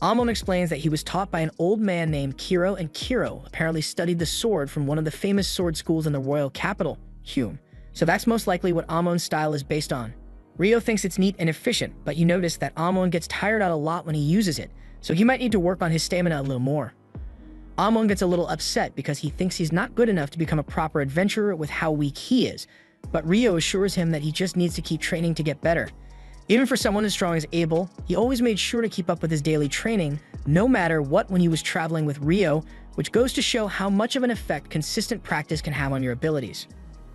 Amon explains that he was taught by an old man named Kiro, and Kiro apparently studied the sword from one of the famous sword schools in the royal capital, Hume. So that's most likely what Amon's style is based on. Rio thinks it's neat and efficient, but you notice that Amon gets tired out a lot when he uses it, so he might need to work on his stamina a little more. Amon gets a little upset because he thinks he's not good enough to become a proper adventurer with how weak he is, but Rio assures him that he just needs to keep training to get better. Even for someone as strong as Abel, he always made sure to keep up with his daily training, no matter what, when he was traveling with Rio, which goes to show how much of an effect consistent practice can have on your abilities.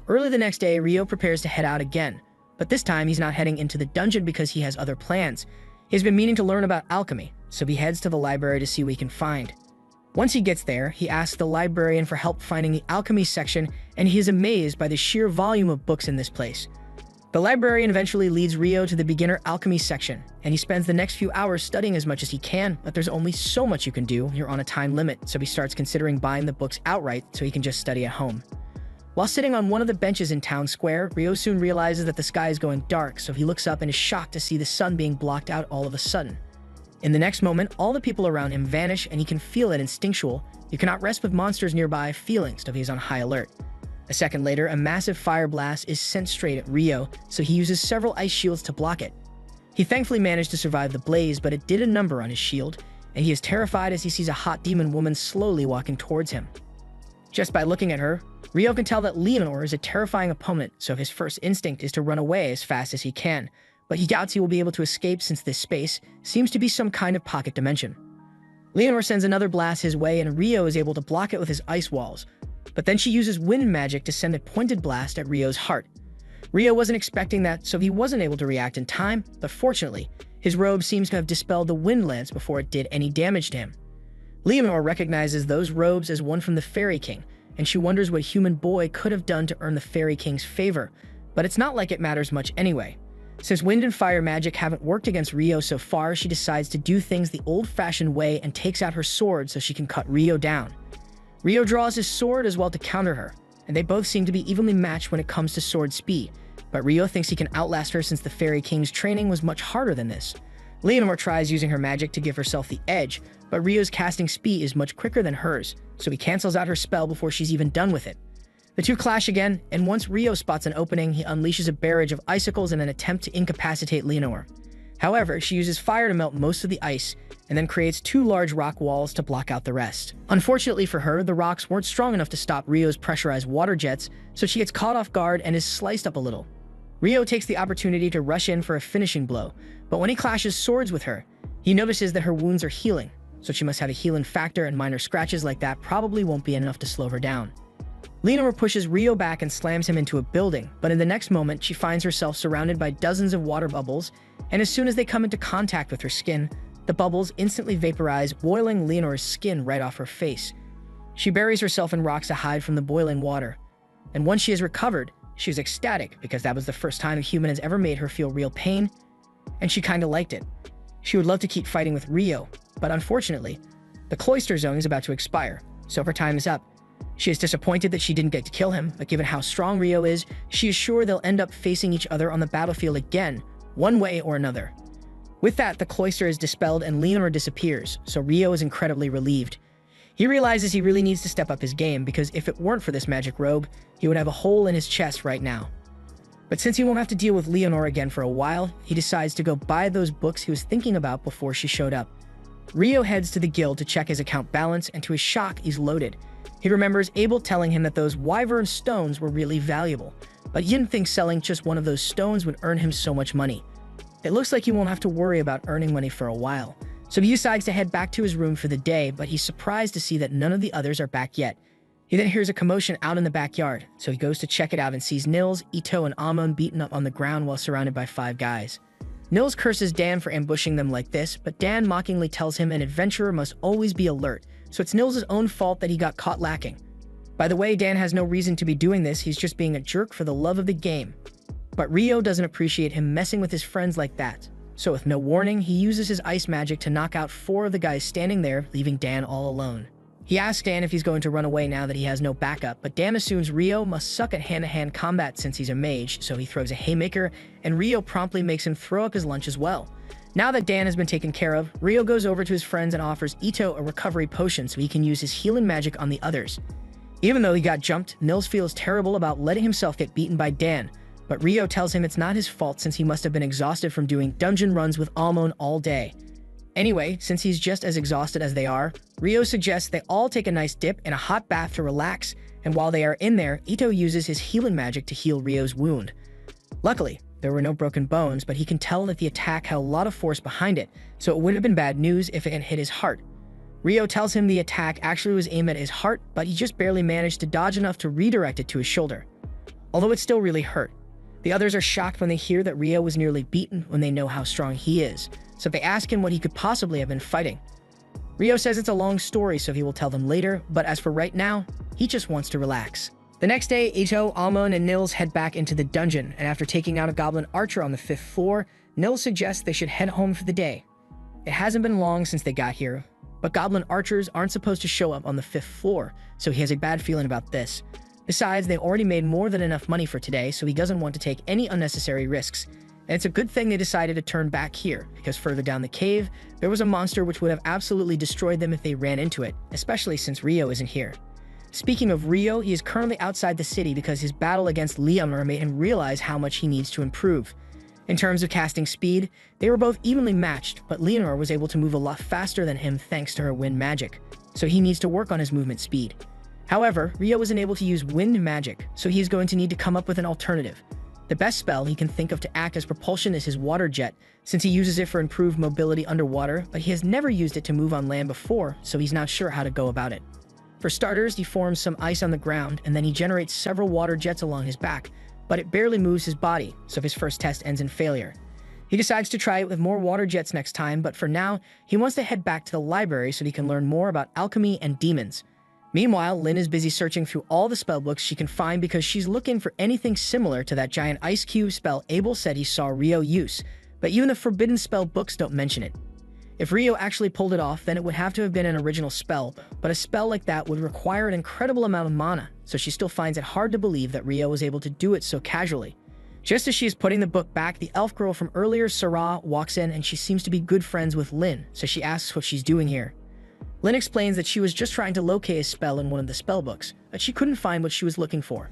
Early the next day, Rio prepares to head out again, but this time he's not heading into the dungeon because he has other plans. He's been meaning to learn about alchemy, so he heads to the library to see what he can find. Once he gets there, he asks the librarian for help finding the alchemy section, and he is amazed by the sheer volume of books in this place. The librarian eventually leads Rio to the beginner alchemy section, and he spends the next few hours studying as much as he can, but there's only so much you can do. You're on a time limit, so he starts considering buying the books outright so he can just study at home. While sitting on one of the benches in town square, Rio soon realizes that the sky is going dark, so he looks up and is shocked to see the sun being blocked out all of a sudden. In the next moment, all the people around him vanish and he can feel it instinctual. You cannot rest with monsters nearby feelings, so he's on high alert. A second later, a massive fire blast is sent straight at Rio, so he uses several ice shields to block it. He thankfully managed to survive the blaze, but it did a number on his shield, and he is terrified as he sees a hot demon woman slowly walking towards him. Just by looking at her, Rio can tell that Leonor is a terrifying opponent, so his first instinct is to run away as fast as he can, but he doubts he will be able to escape since this space seems to be some kind of pocket dimension. Leonor sends another blast his way and Rio is able to block it with his ice walls, but then she uses wind magic to send a pointed blast at Rio's heart. Rio wasn't expecting that, so he wasn't able to react in time, but fortunately, his robe seems to have dispelled the wind lance before it did any damage to him. Leonor recognizes those robes as one from the Fairy King, and she wonders what human boy could have done to earn the Fairy King's favor, but it's not like it matters much anyway. Since wind and fire magic haven't worked against Rio so far, she decides to do things the old-fashioned way and takes out her sword so she can cut Rio down. Rio draws his sword as well to counter her, and they both seem to be evenly matched when it comes to sword speed, but Rio thinks he can outlast her since the Fairy King's training was much harder than this. Leonor tries using her magic to give herself the edge, but Rio's casting speed is much quicker than hers, so he cancels out her spell before she's even done with it. The two clash again, and once Rio spots an opening, he unleashes a barrage of icicles in an attempt to incapacitate Leonor. However, she uses fire to melt most of the ice, and then creates two large rock walls to block out the rest. Unfortunately for her, the rocks weren't strong enough to stop Rio's pressurized water jets, so she gets caught off guard and is sliced up a little. Rio takes the opportunity to rush in for a finishing blow, but when he clashes swords with her, he notices that her wounds are healing, so she must have a healing factor, and minor scratches like that probably won't be enough to slow her down. Leonor pushes Rio back and slams him into a building, but in the next moment, she finds herself surrounded by dozens of water bubbles, and as soon as they come into contact with her skin, the bubbles instantly vaporize, boiling Leonor's skin right off her face. She buries herself in rocks to hide from the boiling water, and once she has recovered, she was ecstatic because that was the first time a human has ever made her feel real pain, and she kinda liked it. She would love to keep fighting with Rio, but unfortunately, the cloister zone is about to expire, so her time is up. She is disappointed that she didn't get to kill him, but given how strong Rio is, she is sure they'll end up facing each other on the battlefield again, one way or another. With that, the cloister is dispelled and Leonor disappears, so Rio is incredibly relieved. He realizes he really needs to step up his game because if it weren't for this magic robe, he would have a hole in his chest right now. But since he won't have to deal with Leonor again for a while, he decides to go buy those books he was thinking about before she showed up. Rio heads to the guild to check his account balance, and to his shock, he's loaded. He remembers Abel telling him that those wyvern stones were really valuable, but he didn't think selling just one of those stones would earn him so much money. It looks like he won't have to worry about earning money for a while, so he decides to head back to his room for the day, but he's surprised to see that none of the others are back yet. He then hears a commotion out in the backyard, so he goes to check it out and sees Nils, Ito, and Amon beaten up on the ground while surrounded by 5 guys. Nils curses Dan for ambushing them like this, but Dan mockingly tells him an adventurer must always be alert, so it's Nils' own fault that he got caught lacking. By the way, Dan has no reason to be doing this, he's just being a jerk for the love of the game. But Rio doesn't appreciate him messing with his friends like that. So with no warning, he uses his ice magic to knock out 4 of the guys standing there, leaving Dan all alone. He asks Dan if he's going to run away now that he has no backup, but Dan assumes Rio must suck at hand-to-hand combat since he's a mage, so he throws a haymaker, and Rio promptly makes him throw up his lunch as well. Now that Dan has been taken care of, Rio goes over to his friends and offers Ito a recovery potion so he can use his healing magic on the others. Even though he got jumped, Nils feels terrible about letting himself get beaten by Dan, but Rio tells him it's not his fault since he must have been exhausted from doing dungeon runs with Almon all day. Anyway, since he's just as exhausted as they are, Rio suggests they all take a nice dip in a hot bath to relax, and while they are in there, Ito uses his healing magic to heal Rio's wound. Luckily, there were no broken bones, but he can tell that the attack had a lot of force behind it, so it would have been bad news if it had hit his heart. Rio tells him the attack actually was aimed at his heart, but he just barely managed to dodge enough to redirect it to his shoulder. Although it still really hurt. The others are shocked when they hear that Rio was nearly beaten when they know how strong he is, so they ask him what he could possibly have been fighting. Rio says it's a long story, so he will tell them later, but as for right now, he just wants to relax. The next day, Ito, Amon, and Nils head back into the dungeon, and after taking out a goblin archer on the 5th floor, Nils suggests they should head home for the day. It hasn't been long since they got here, but goblin archers aren't supposed to show up on the 5th floor, so he has a bad feeling about this. Besides, they already made more than enough money for today, so he doesn't want to take any unnecessary risks. And it's a good thing they decided to turn back here, because further down the cave, there was a monster which would have absolutely destroyed them if they ran into it, especially since Rio isn't here. Speaking of Rio, he is currently outside the city because his battle against Leonor made him realize how much he needs to improve. In terms of casting speed, they were both evenly matched, but Leonor was able to move a lot faster than him thanks to her wind magic, so he needs to work on his movement speed. However, Rio isn't able to use wind magic, so he is going to need to come up with an alternative. The best spell he can think of to act as propulsion is his water jet, since he uses it for improved mobility underwater, but he has never used it to move on land before, so he's not sure how to go about it. For starters, he forms some ice on the ground, and then he generates several water jets along his back, but it barely moves his body, so his first test ends in failure. He decides to try it with more water jets next time, but for now, he wants to head back to the library so he can learn more about alchemy and demons. Meanwhile, Lynn is busy searching through all the spellbooks she can find because she's looking for anything similar to that giant ice cube spell Abel said he saw Rio use, but even the forbidden spell books don't mention it. If Rio actually pulled it off, then it would have to have been an original spell, but a spell like that would require an incredible amount of mana, so she still finds it hard to believe that Rio was able to do it so casually. Just as she is putting the book back, the elf girl from earlier, Sarah, walks in and she seems to be good friends with Lynn, so she asks what she's doing here. Lynn explains that she was just trying to locate a spell in one of the spellbooks, but she couldn't find what she was looking for.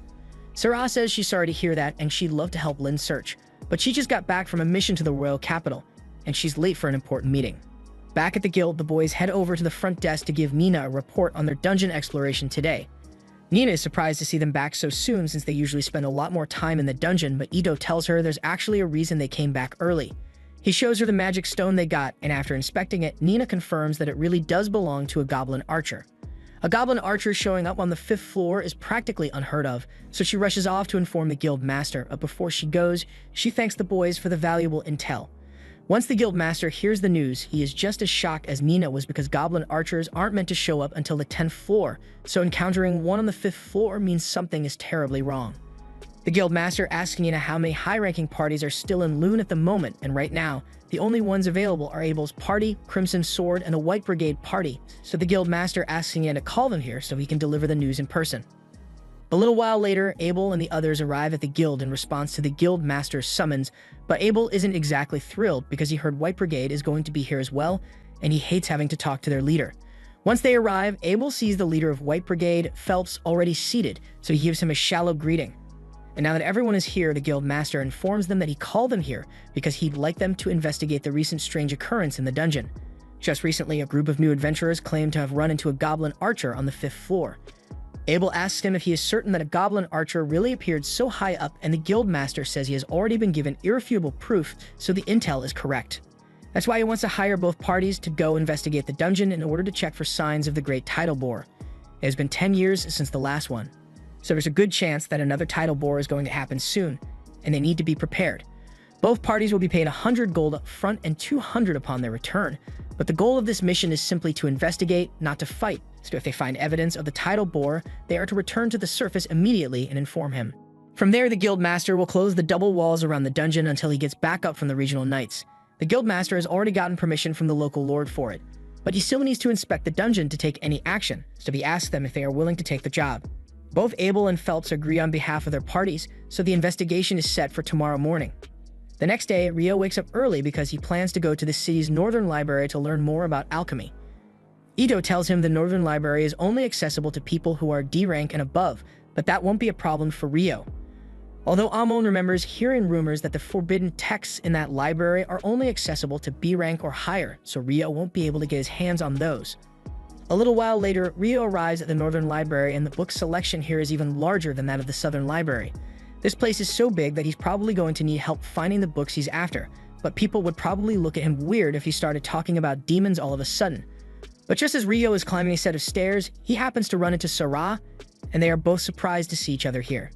Sarah says she's sorry to hear that and she'd love to help Lynn search, but she just got back from a mission to the royal capital, and she's late for an important meeting. Back at the guild, the boys head over to the front desk to give Nina a report on their dungeon exploration today. Nina is surprised to see them back so soon since they usually spend a lot more time in the dungeon, but Ito tells her there's actually a reason they came back early. He shows her the magic stone they got, and after inspecting it, Nina confirms that it really does belong to a goblin archer. A goblin archer showing up on the 5th floor is practically unheard of, so she rushes off to inform the guild master, but before she goes, she thanks the boys for the valuable intel. Once the guild master hears the news, he is just as shocked as Nina was because goblin archers aren't meant to show up until the 10th floor, so encountering one on the 5th floor means something is terribly wrong. The guild master asks Nina how many high-ranking parties are still in Loon at the moment, and right now, the only ones available are Abel's party, Crimson Sword, and a White Brigade party, so the guild master asks Nina to call them here so he can deliver the news in person. A little while later, Abel and the others arrive at the guild in response to the guild master's summons, but Abel isn't exactly thrilled because he heard White Brigade is going to be here as well, and he hates having to talk to their leader. Once they arrive, Abel sees the leader of White Brigade, Phelps, already seated, so he gives him a shallow greeting. And now that everyone is here, the guild master informs them that he called them here because he'd like them to investigate the recent strange occurrence in the dungeon. Just recently, a group of new adventurers claimed to have run into a goblin archer on the 5th floor. Abel asks him if he is certain that a goblin archer really appeared so high up, and the guild master says he has already been given irrefutable proof, so the intel is correct. That's why he wants to hire both parties to go investigate the dungeon in order to check for signs of the great tidal bore. It has been 10 years since the last one, so there's a good chance that another tidal bore is going to happen soon, and they need to be prepared. Both parties will be paid 100 gold up front and 200 upon their return, but the goal of this mission is simply to investigate, not to fight. So if they find evidence of the tidal bore, they are to return to the surface immediately and inform him. From there, the guild master will close the double walls around the dungeon until he gets back up from the regional knights. The guild master has already gotten permission from the local lord for it, but he still needs to inspect the dungeon to take any action, so he asks them if they are willing to take the job. Both Abel and Phelps agree on behalf of their parties, so the investigation is set for tomorrow morning. The next day, Rio wakes up early because he plans to go to the city's northern library to learn more about alchemy. Ito tells him the Northern Library is only accessible to people who are D rank and above, but that won't be a problem for Rio. Although Amon remembers hearing rumors that the forbidden texts in that library are only accessible to B rank or higher, so Rio won't be able to get his hands on those. A little while later, Rio arrives at the Northern Library, and the book selection here is even larger than that of the Southern Library. This place is so big that he's probably going to need help finding the books he's after, but people would probably look at him weird if he started talking about demons all of a sudden. But just as Rio is climbing a set of stairs, he happens to run into Sarah, and they are both surprised to see each other here.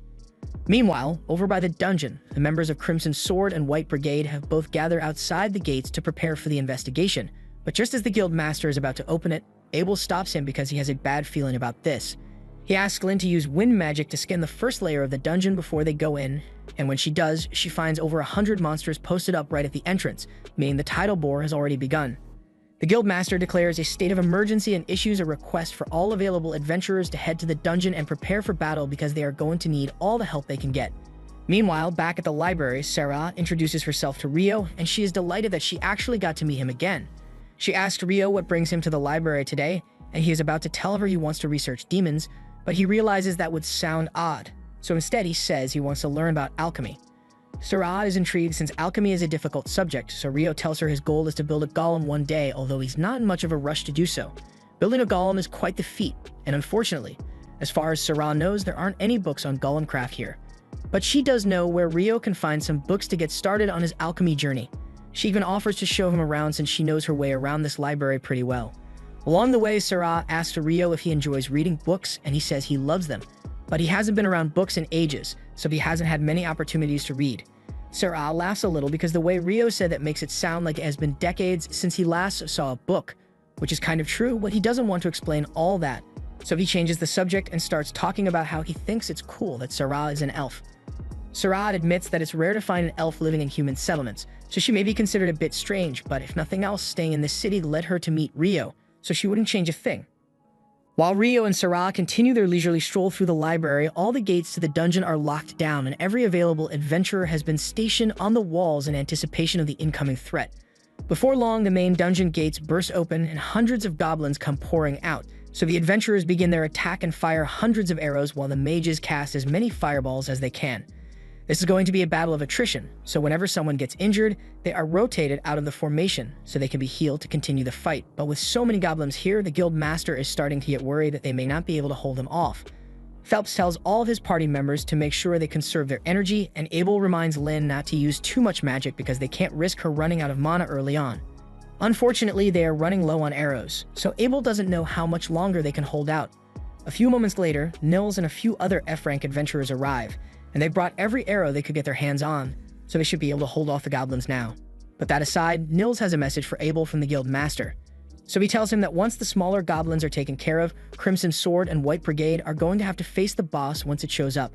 Meanwhile, over by the dungeon, the members of Crimson Sword and White Brigade have both gathered outside the gates to prepare for the investigation, but just as the guild master is about to open it, Abel stops him because he has a bad feeling about this. He asks Lynn to use wind magic to skin the first layer of the dungeon before they go in, and when she does, she finds over 100 monsters posted up right at the entrance, meaning the tidal bore has already begun. The Guildmaster declares a state of emergency and issues a request for all available adventurers to head to the dungeon and prepare for battle because they are going to need all the help they can get. Meanwhile, back at the library, Sarah introduces herself to Rio, and she is delighted that she actually got to meet him again. She asks Rio what brings him to the library today, and he is about to tell her he wants to research demons, but he realizes that would sound odd. So instead he says he wants to learn about alchemy. Sarah is intrigued since alchemy is a difficult subject, so Rio tells her his goal is to build a golem one day, although he's not in much of a rush to do so. Building a golem is quite the feat, and unfortunately, as far as Sarah knows, there aren't any books on golem craft here. But she does know where Rio can find some books to get started on his alchemy journey. She even offers to show him around since she knows her way around this library pretty well. Along the way, Sarah asks Rio if he enjoys reading books, and he says he loves them. But he hasn't been around books in ages, so he hasn't had many opportunities to read. Sarah laughs a little because the way Rio said that makes it sound like it has been decades since he last saw a book, which is kind of true, but he doesn't want to explain all that. So he changes the subject and starts talking about how he thinks it's cool that Sarah is an elf. Sarah admits that it's rare to find an elf living in human settlements, so she may be considered a bit strange, but if nothing else, staying in this city led her to meet Rio, so she wouldn't change a thing. While Rio and Sarah continue their leisurely stroll through the library, all the gates to the dungeon are locked down and every available adventurer has been stationed on the walls in anticipation of the incoming threat. Before long, the main dungeon gates burst open and hundreds of goblins come pouring out, so the adventurers begin their attack and fire hundreds of arrows while the mages cast as many fireballs as they can. This is going to be a battle of attrition, so whenever someone gets injured, they are rotated out of the formation so they can be healed to continue the fight. But with so many goblins here, the guild master is starting to get worried that they may not be able to hold them off. Phelps tells all of his party members to make sure they conserve their energy, and Abel reminds Lynn not to use too much magic because they can't risk her running out of mana early on. Unfortunately, they are running low on arrows, so Abel doesn't know how much longer they can hold out. A few moments later, Nils and a few other F-rank adventurers arrive, and they brought every arrow they could get their hands on, so they should be able to hold off the goblins now. But that aside, Nils has a message for Abel from the guild master. So he tells him that once the smaller goblins are taken care of, Crimson Sword and White Brigade are going to have to face the boss once it shows up.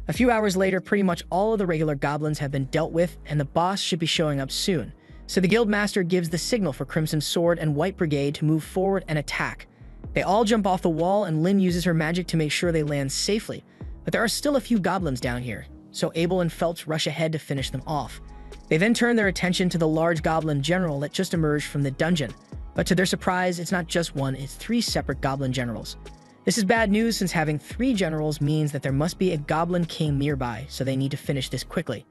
A few hours later, pretty much all of the regular goblins have been dealt with, and the boss should be showing up soon. So the guild master gives the signal for Crimson Sword and White Brigade to move forward and attack. They all jump off the wall, and Lynn uses her magic to make sure they land safely. But there are still a few goblins down here, so Abel and Phelps rush ahead to finish them off. They then turn their attention to the large goblin general that just emerged from the dungeon. But to their surprise, it's not just one, it's 3 separate goblin generals. This is bad news since having 3 generals means that there must be a goblin king nearby, so they need to finish this quickly.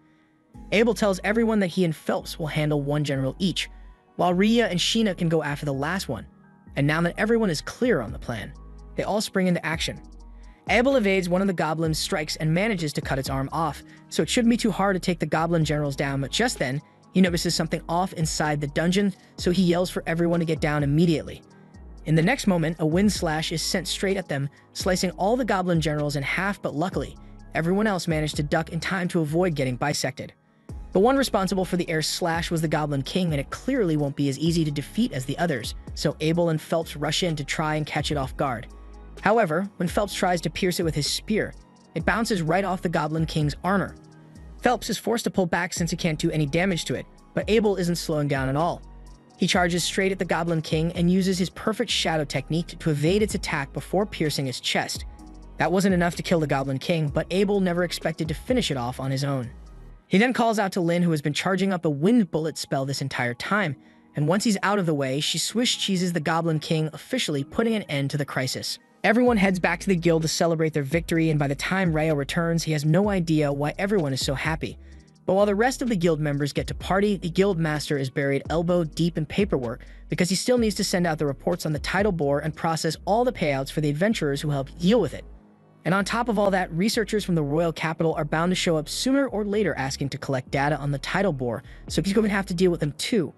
Abel tells everyone that he and Phelps will handle 1 general each, while Rhea and Sheena can go after the last one. And now that everyone is clear on the plan, they all spring into action. Abel evades one of the goblin's strikes and manages to cut its arm off, so it shouldn't be too hard to take the goblin generals down, but just then, he notices something off inside the dungeon, so he yells for everyone to get down immediately. In the next moment, a wind slash is sent straight at them, slicing all the goblin generals in half, but luckily, everyone else managed to duck in time to avoid getting bisected. The one responsible for the air slash was the Goblin King, and it clearly won't be as easy to defeat as the others, so Abel and Phelps rush in to try and catch it off guard. However, when Phelps tries to pierce it with his spear, it bounces right off the Goblin King's armor. Phelps is forced to pull back since he can't do any damage to it, but Abel isn't slowing down at all. He charges straight at the Goblin King and uses his perfect shadow technique to evade its attack before piercing his chest. That wasn't enough to kill the Goblin King, but Abel never expected to finish it off on his own. He then calls out to Lynn, who has been charging up a wind bullet spell this entire time, and once he's out of the way, she Swiss cheeses the Goblin King, officially putting an end to the crisis. Everyone heads back to the guild to celebrate their victory, and by the time Rayo returns, he has no idea why everyone is so happy. But while the rest of the guild members get to party, the guild master is buried elbow deep in paperwork because he still needs to send out the reports on the tidal bore and process all the payouts for the adventurers who helped deal with it. And on top of all that, researchers from the royal capital are bound to show up sooner or later asking to collect data on the tidal bore, so he's going to have to deal with them too.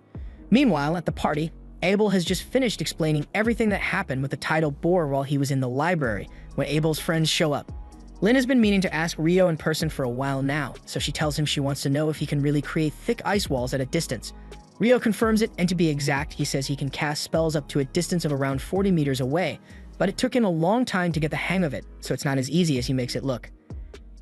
Meanwhile, at the party, Abel has just finished explaining everything that happened with the tidal bore while he was in the library when Abel's friends show up. Lynn has been meaning to ask Rio in person for a while now, so she tells him she wants to know if he can really create thick ice walls at a distance. Rio confirms it, and to be exact, he says he can cast spells up to a distance of around 40 meters away, but it took him a long time to get the hang of it, so it's not as easy as he makes it look.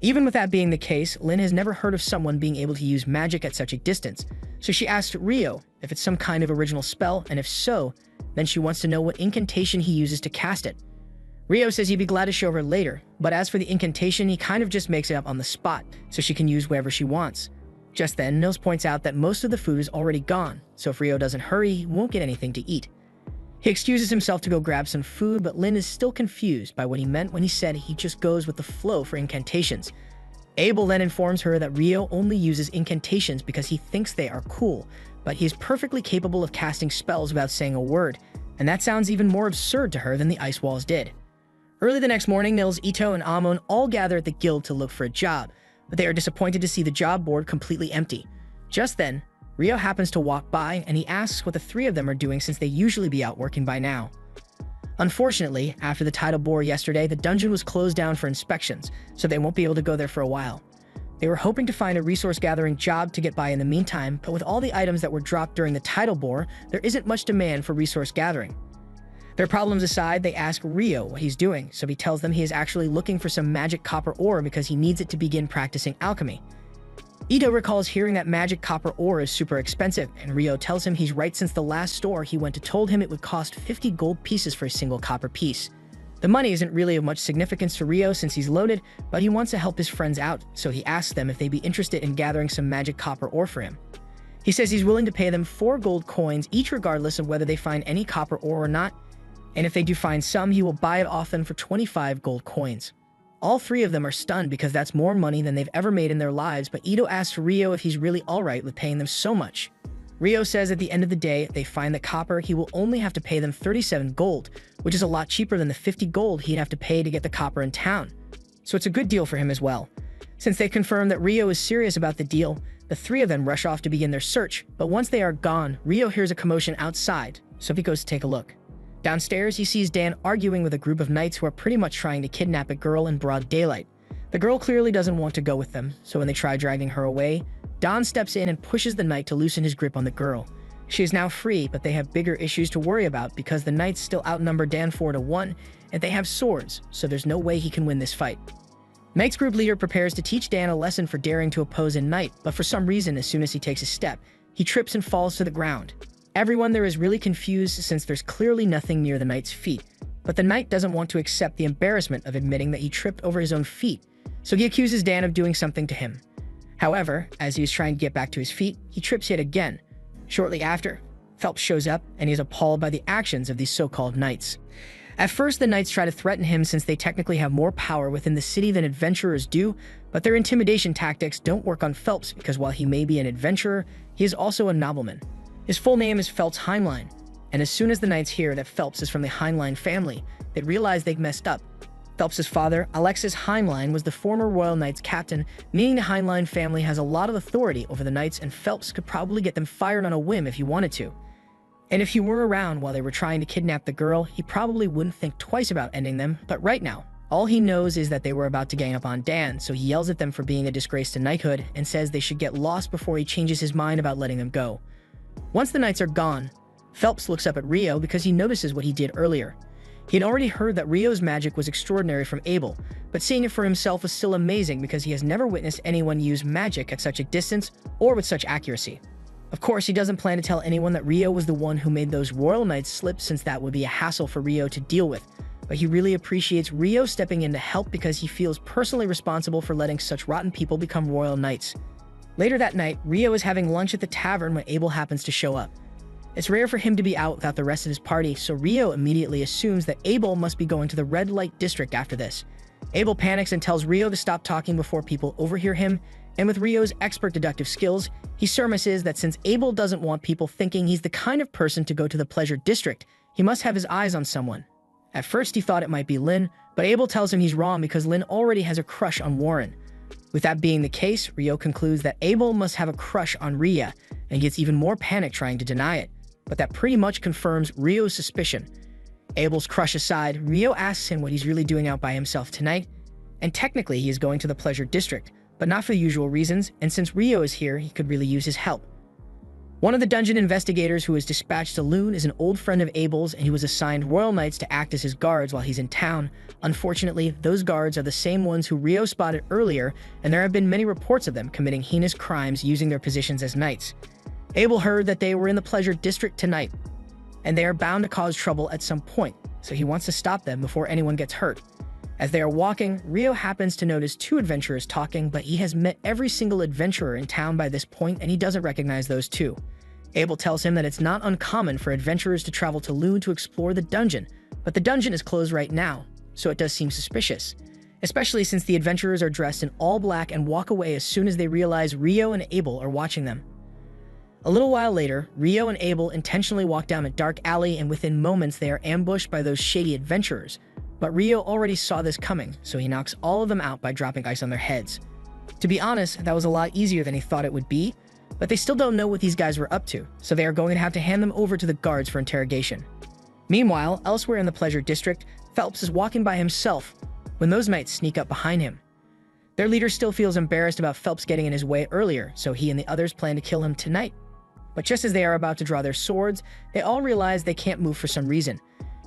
Even with that being the case, Lynn has never heard of someone being able to use magic at such a distance, so she asks Rio if it's some kind of original spell, and if so, then she wants to know what incantation he uses to cast it. Rio says he'd be glad to show her later, but as for the incantation, he kind of just makes it up on the spot, so she can use whatever she wants. Just then, Nils points out that most of the food is already gone, so if Rio doesn't hurry, he won't get anything to eat. He excuses himself to go grab some food, but Lynn is still confused by what he meant when he said he just goes with the flow for incantations. Abel then informs her that Rio only uses incantations because he thinks they are cool, but he is perfectly capable of casting spells without saying a word, and that sounds even more absurd to her than the ice walls did. Early the next morning, Nils, Ito, and Amon all gather at the guild to look for a job, but they are disappointed to see the job board completely empty. Just then, Rio happens to walk by, and he asks what the three of them are doing since they usually be out working by now. Unfortunately, after the tidal bore yesterday, the dungeon was closed down for inspections, so they won't be able to go there for a while. They were hoping to find a resource-gathering job to get by in the meantime, but with all the items that were dropped during the tidal bore, there isn't much demand for resource gathering. Their problems aside, they ask Rio what he's doing, so he tells them he is actually looking for some magic copper ore because he needs it to begin practicing alchemy. Ito recalls hearing that magic copper ore is super expensive, and Rio tells him he's right since the last store he went to told him it would cost 50 gold pieces for a single copper piece. The money isn't really of much significance to Rio since he's loaded, but he wants to help his friends out, so he asks them if they'd be interested in gathering some magic copper ore for him. He says he's willing to pay them 4 gold coins each regardless of whether they find any copper ore or not, and if they do find some, he will buy it off them for 25 gold coins. All three of them are stunned because that's more money than they've ever made in their lives, but Ito asks Rio if he's really alright with paying them so much. Rio says at the end of the day, if they find the copper, he will only have to pay them 37 gold, which is a lot cheaper than the 50 gold he'd have to pay to get the copper in town. So it's a good deal for him as well. Since they confirm that Rio is serious about the deal, the three of them rush off to begin their search, but once they are gone, Rio hears a commotion outside, so he goes to take a look. Downstairs, he sees Dan arguing with a group of knights who are pretty much trying to kidnap a girl in broad daylight. The girl clearly doesn't want to go with them, so when they try dragging her away, Don steps in and pushes the knight to loosen his grip on the girl. She is now free, but they have bigger issues to worry about because the knights still outnumber Dan 4-1, and they have swords, so there's no way he can win this fight. Knight's group leader prepares to teach Dan a lesson for daring to oppose a knight, but for some reason, as soon as he takes a step, he trips and falls to the ground. Everyone there is really confused since there's clearly nothing near the knight's feet, but the knight doesn't want to accept the embarrassment of admitting that he tripped over his own feet, so he accuses Dan of doing something to him. However, as he is trying to get back to his feet, he trips yet again. Shortly after, Phelps shows up and he is appalled by the actions of these so-called knights. At first, the knights try to threaten him since they technically have more power within the city than adventurers do, but their intimidation tactics don't work on Phelps because while he may be an adventurer, he is also a nobleman. His full name is Phelps Heinlein, and as soon as the knights hear that Phelps is from the Heinlein family, they realize they've messed up. Phelps's father, Alexis Heinlein, was the former Royal Knights captain, meaning the Heinlein family has a lot of authority over the Knights, and Phelps could probably get them fired on a whim if he wanted to. And if he were around while they were trying to kidnap the girl, he probably wouldn't think twice about ending them, but right now, all he knows is that they were about to gang up on Dan, so he yells at them for being a disgrace to knighthood and says they should get lost before he changes his mind about letting them go. Once the Knights are gone, Phelps looks up at Rio because he notices what he did earlier. He had already heard that Rio's magic was extraordinary from Abel, but seeing it for himself was still amazing because he has never witnessed anyone use magic at such a distance or with such accuracy. Of course, he doesn't plan to tell anyone that Rio was the one who made those Royal Knights slip, since that would be a hassle for Rio to deal with, but he really appreciates Rio stepping in to help because he feels personally responsible for letting such rotten people become Royal Knights. Later that night, Rio is having lunch at the tavern when Abel happens to show up. It's rare for him to be out without the rest of his party, so Rio immediately assumes that Abel must be going to the red light district after this. Abel panics and tells Rio to stop talking before people overhear him, and with Rio's expert deductive skills, he surmises that since Abel doesn't want people thinking he's the kind of person to go to the pleasure district, he must have his eyes on someone. At first he thought it might be Lynn, but Abel tells him he's wrong because Lynn already has a crush on Warren. With that being the case, Rio concludes that Abel must have a crush on Rhea, and gets even more panicked trying to deny it. But that pretty much confirms Rio's suspicion. Abel's crush aside, Rio asks him what he's really doing out by himself tonight, and technically he is going to the pleasure district, but not for the usual reasons, and since Rio is here, he could really use his help. One of the dungeon investigators who was dispatched to Loon is an old friend of Abel's, and he was assigned Royal Knights to act as his guards while he's in town. Unfortunately, those guards are the same ones who Rio spotted earlier, and there have been many reports of them committing heinous crimes using their positions as knights. Abel heard that they were in the pleasure district tonight, and they are bound to cause trouble at some point, so he wants to stop them before anyone gets hurt. As they are walking, Rio happens to notice two adventurers talking, but he has met every single adventurer in town by this point, and he doesn't recognize those two. Abel tells him that it's not uncommon for adventurers to travel to Loon to explore the dungeon, but the dungeon is closed right now, so it does seem suspicious, especially since the adventurers are dressed in all black and walk away as soon as they realize Rio and Abel are watching them. A little while later, Rio and Abel intentionally walk down a dark alley, and within moments they are ambushed by those shady adventurers. But Rio already saw this coming, so he knocks all of them out by dropping ice on their heads. To be honest, that was a lot easier than he thought it would be, but they still don't know what these guys were up to, so they are going to have to hand them over to the guards for interrogation. Meanwhile, elsewhere in the pleasure district, Phelps is walking by himself when those knights sneak up behind him. Their leader still feels embarrassed about Phelps getting in his way earlier, so he and the others plan to kill him tonight. But just as they are about to draw their swords, they all realize they can't move for some reason.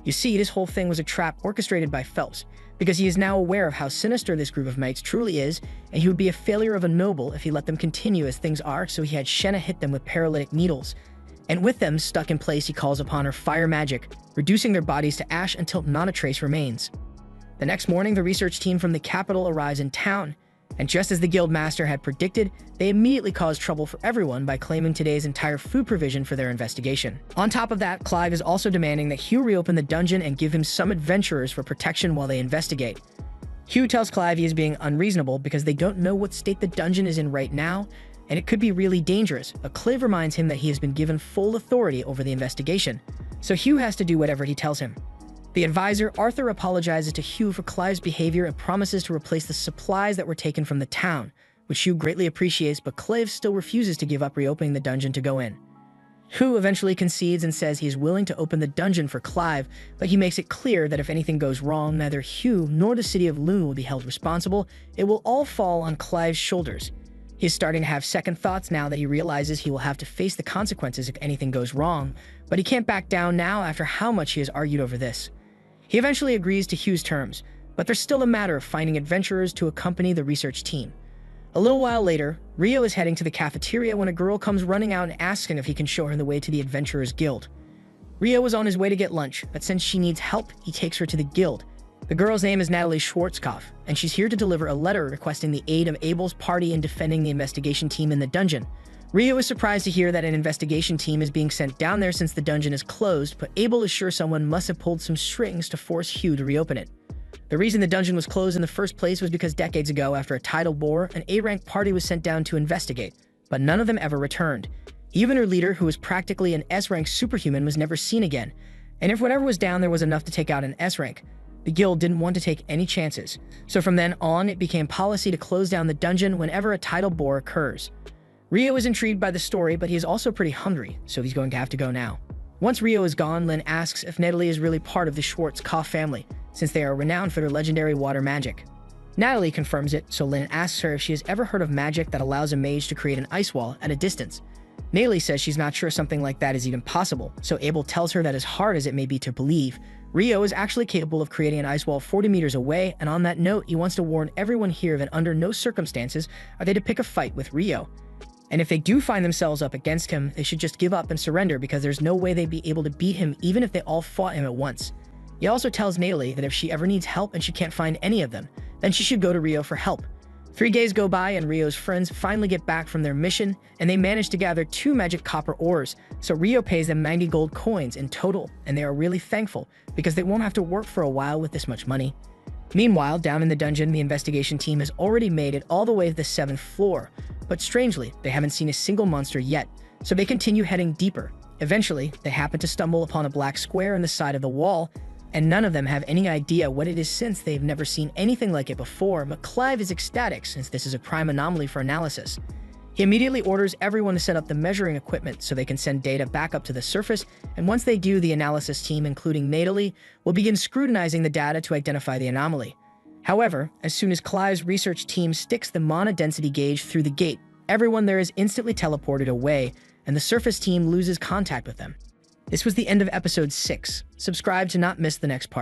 You see, this whole thing was a trap orchestrated by Phelps, because he is now aware of how sinister this group of knights truly is, and he would be a failure of a noble if he let them continue as things are, so he had Shenna hit them with paralytic needles. And with them stuck in place, he calls upon her fire magic, reducing their bodies to ash until not a trace remains. The next morning, the research team from the capital arrives in town, and just as the guild master had predicted, they immediately cause trouble for everyone by claiming today's entire food provision for their investigation. On top of that, Clive is also demanding that Hugh reopen the dungeon and give him some adventurers for protection while they investigate. Hugh tells Clive he is being unreasonable because they don't know what state the dungeon is in right now, and it could be really dangerous, but Clive reminds him that he has been given full authority over the investigation, so Hugh has to do whatever he tells him. The advisor, Arthur, apologizes to Hugh for Clive's behavior and promises to replace the supplies that were taken from the town, which Hugh greatly appreciates, but Clive still refuses to give up reopening the dungeon to go in. Hugh eventually concedes and says he is willing to open the dungeon for Clive, but he makes it clear that if anything goes wrong, neither Hugh nor the city of Loon will be held responsible. It will all fall on Clive's shoulders. He is starting to have second thoughts now that he realizes he will have to face the consequences if anything goes wrong, but he can't back down now after how much he has argued over this. He eventually agrees to Hugh's terms, but there's still a matter of finding adventurers to accompany the research team. A little while later, Rio is heading to the cafeteria when a girl comes running out and asks him if he can show her the way to the Adventurers Guild. Rio was on his way to get lunch, but since she needs help, he takes her to the guild. The girl's name is Natalie Schwarzkopf, and she's here to deliver a letter requesting the aid of Abel's party in defending the investigation team in the dungeon. Rio is surprised to hear that an investigation team is being sent down there since the dungeon is closed, but Abel is sure someone must have pulled some strings to force Hugh to reopen it. The reason the dungeon was closed in the first place was because decades ago, after a tidal war, an A-rank party was sent down to investigate, but none of them ever returned. Even her leader, who was practically an S-rank superhuman, was never seen again, and if whatever was down there was enough to take out an S-rank, The guild didn't want to take any chances, so from then on, it became policy to close down the dungeon whenever a tidal bore occurs. Rio is intrigued by the story, but he is also pretty hungry, so he's going to have to go now. Once Rio is gone, Lynn asks if Natalie is really part of the Schwartz-Koff family, since they are renowned for their legendary water magic. Natalie confirms it, so Lynn asks her if she has ever heard of magic that allows a mage to create an ice wall at a distance. Natalie says she's not sure something like that is even possible, so Abel tells her that as hard as it may be to believe, Rio is actually capable of creating an ice wall 40 meters away, and on that note, he wants to warn everyone here that under no circumstances are they to pick a fight with Rio. And if they do find themselves up against him, they should just give up and surrender because there's no way they'd be able to beat him even if they all fought him at once. He also tells Natalie that if she ever needs help and she can't find any of them, then she should go to Rio for help. 3 days go by and Rio's friends finally get back from their mission, and they manage to gather 2 magic copper ores, so Rio pays them 90 gold coins in total, and they are really thankful because they won't have to work for a while with this much money. Meanwhile, down in the dungeon, the investigation team has already made it all the way to the 7th floor, but strangely, they haven't seen a single monster yet, so they continue heading deeper. Eventually, they happen to stumble upon a black square in the side of the wall, and none of them have any idea what it is since they've never seen anything like it before, but Clive is ecstatic since this is a prime anomaly for analysis. He immediately orders everyone to set up the measuring equipment so they can send data back up to the surface, and once they do, the analysis team, including Natalie, will begin scrutinizing the data to identify the anomaly. However, as soon as Clive's research team sticks the mana density gauge through the gate, everyone there is instantly teleported away, and the surface team loses contact with them. This was the end of episode 6. Subscribe to not miss the next part.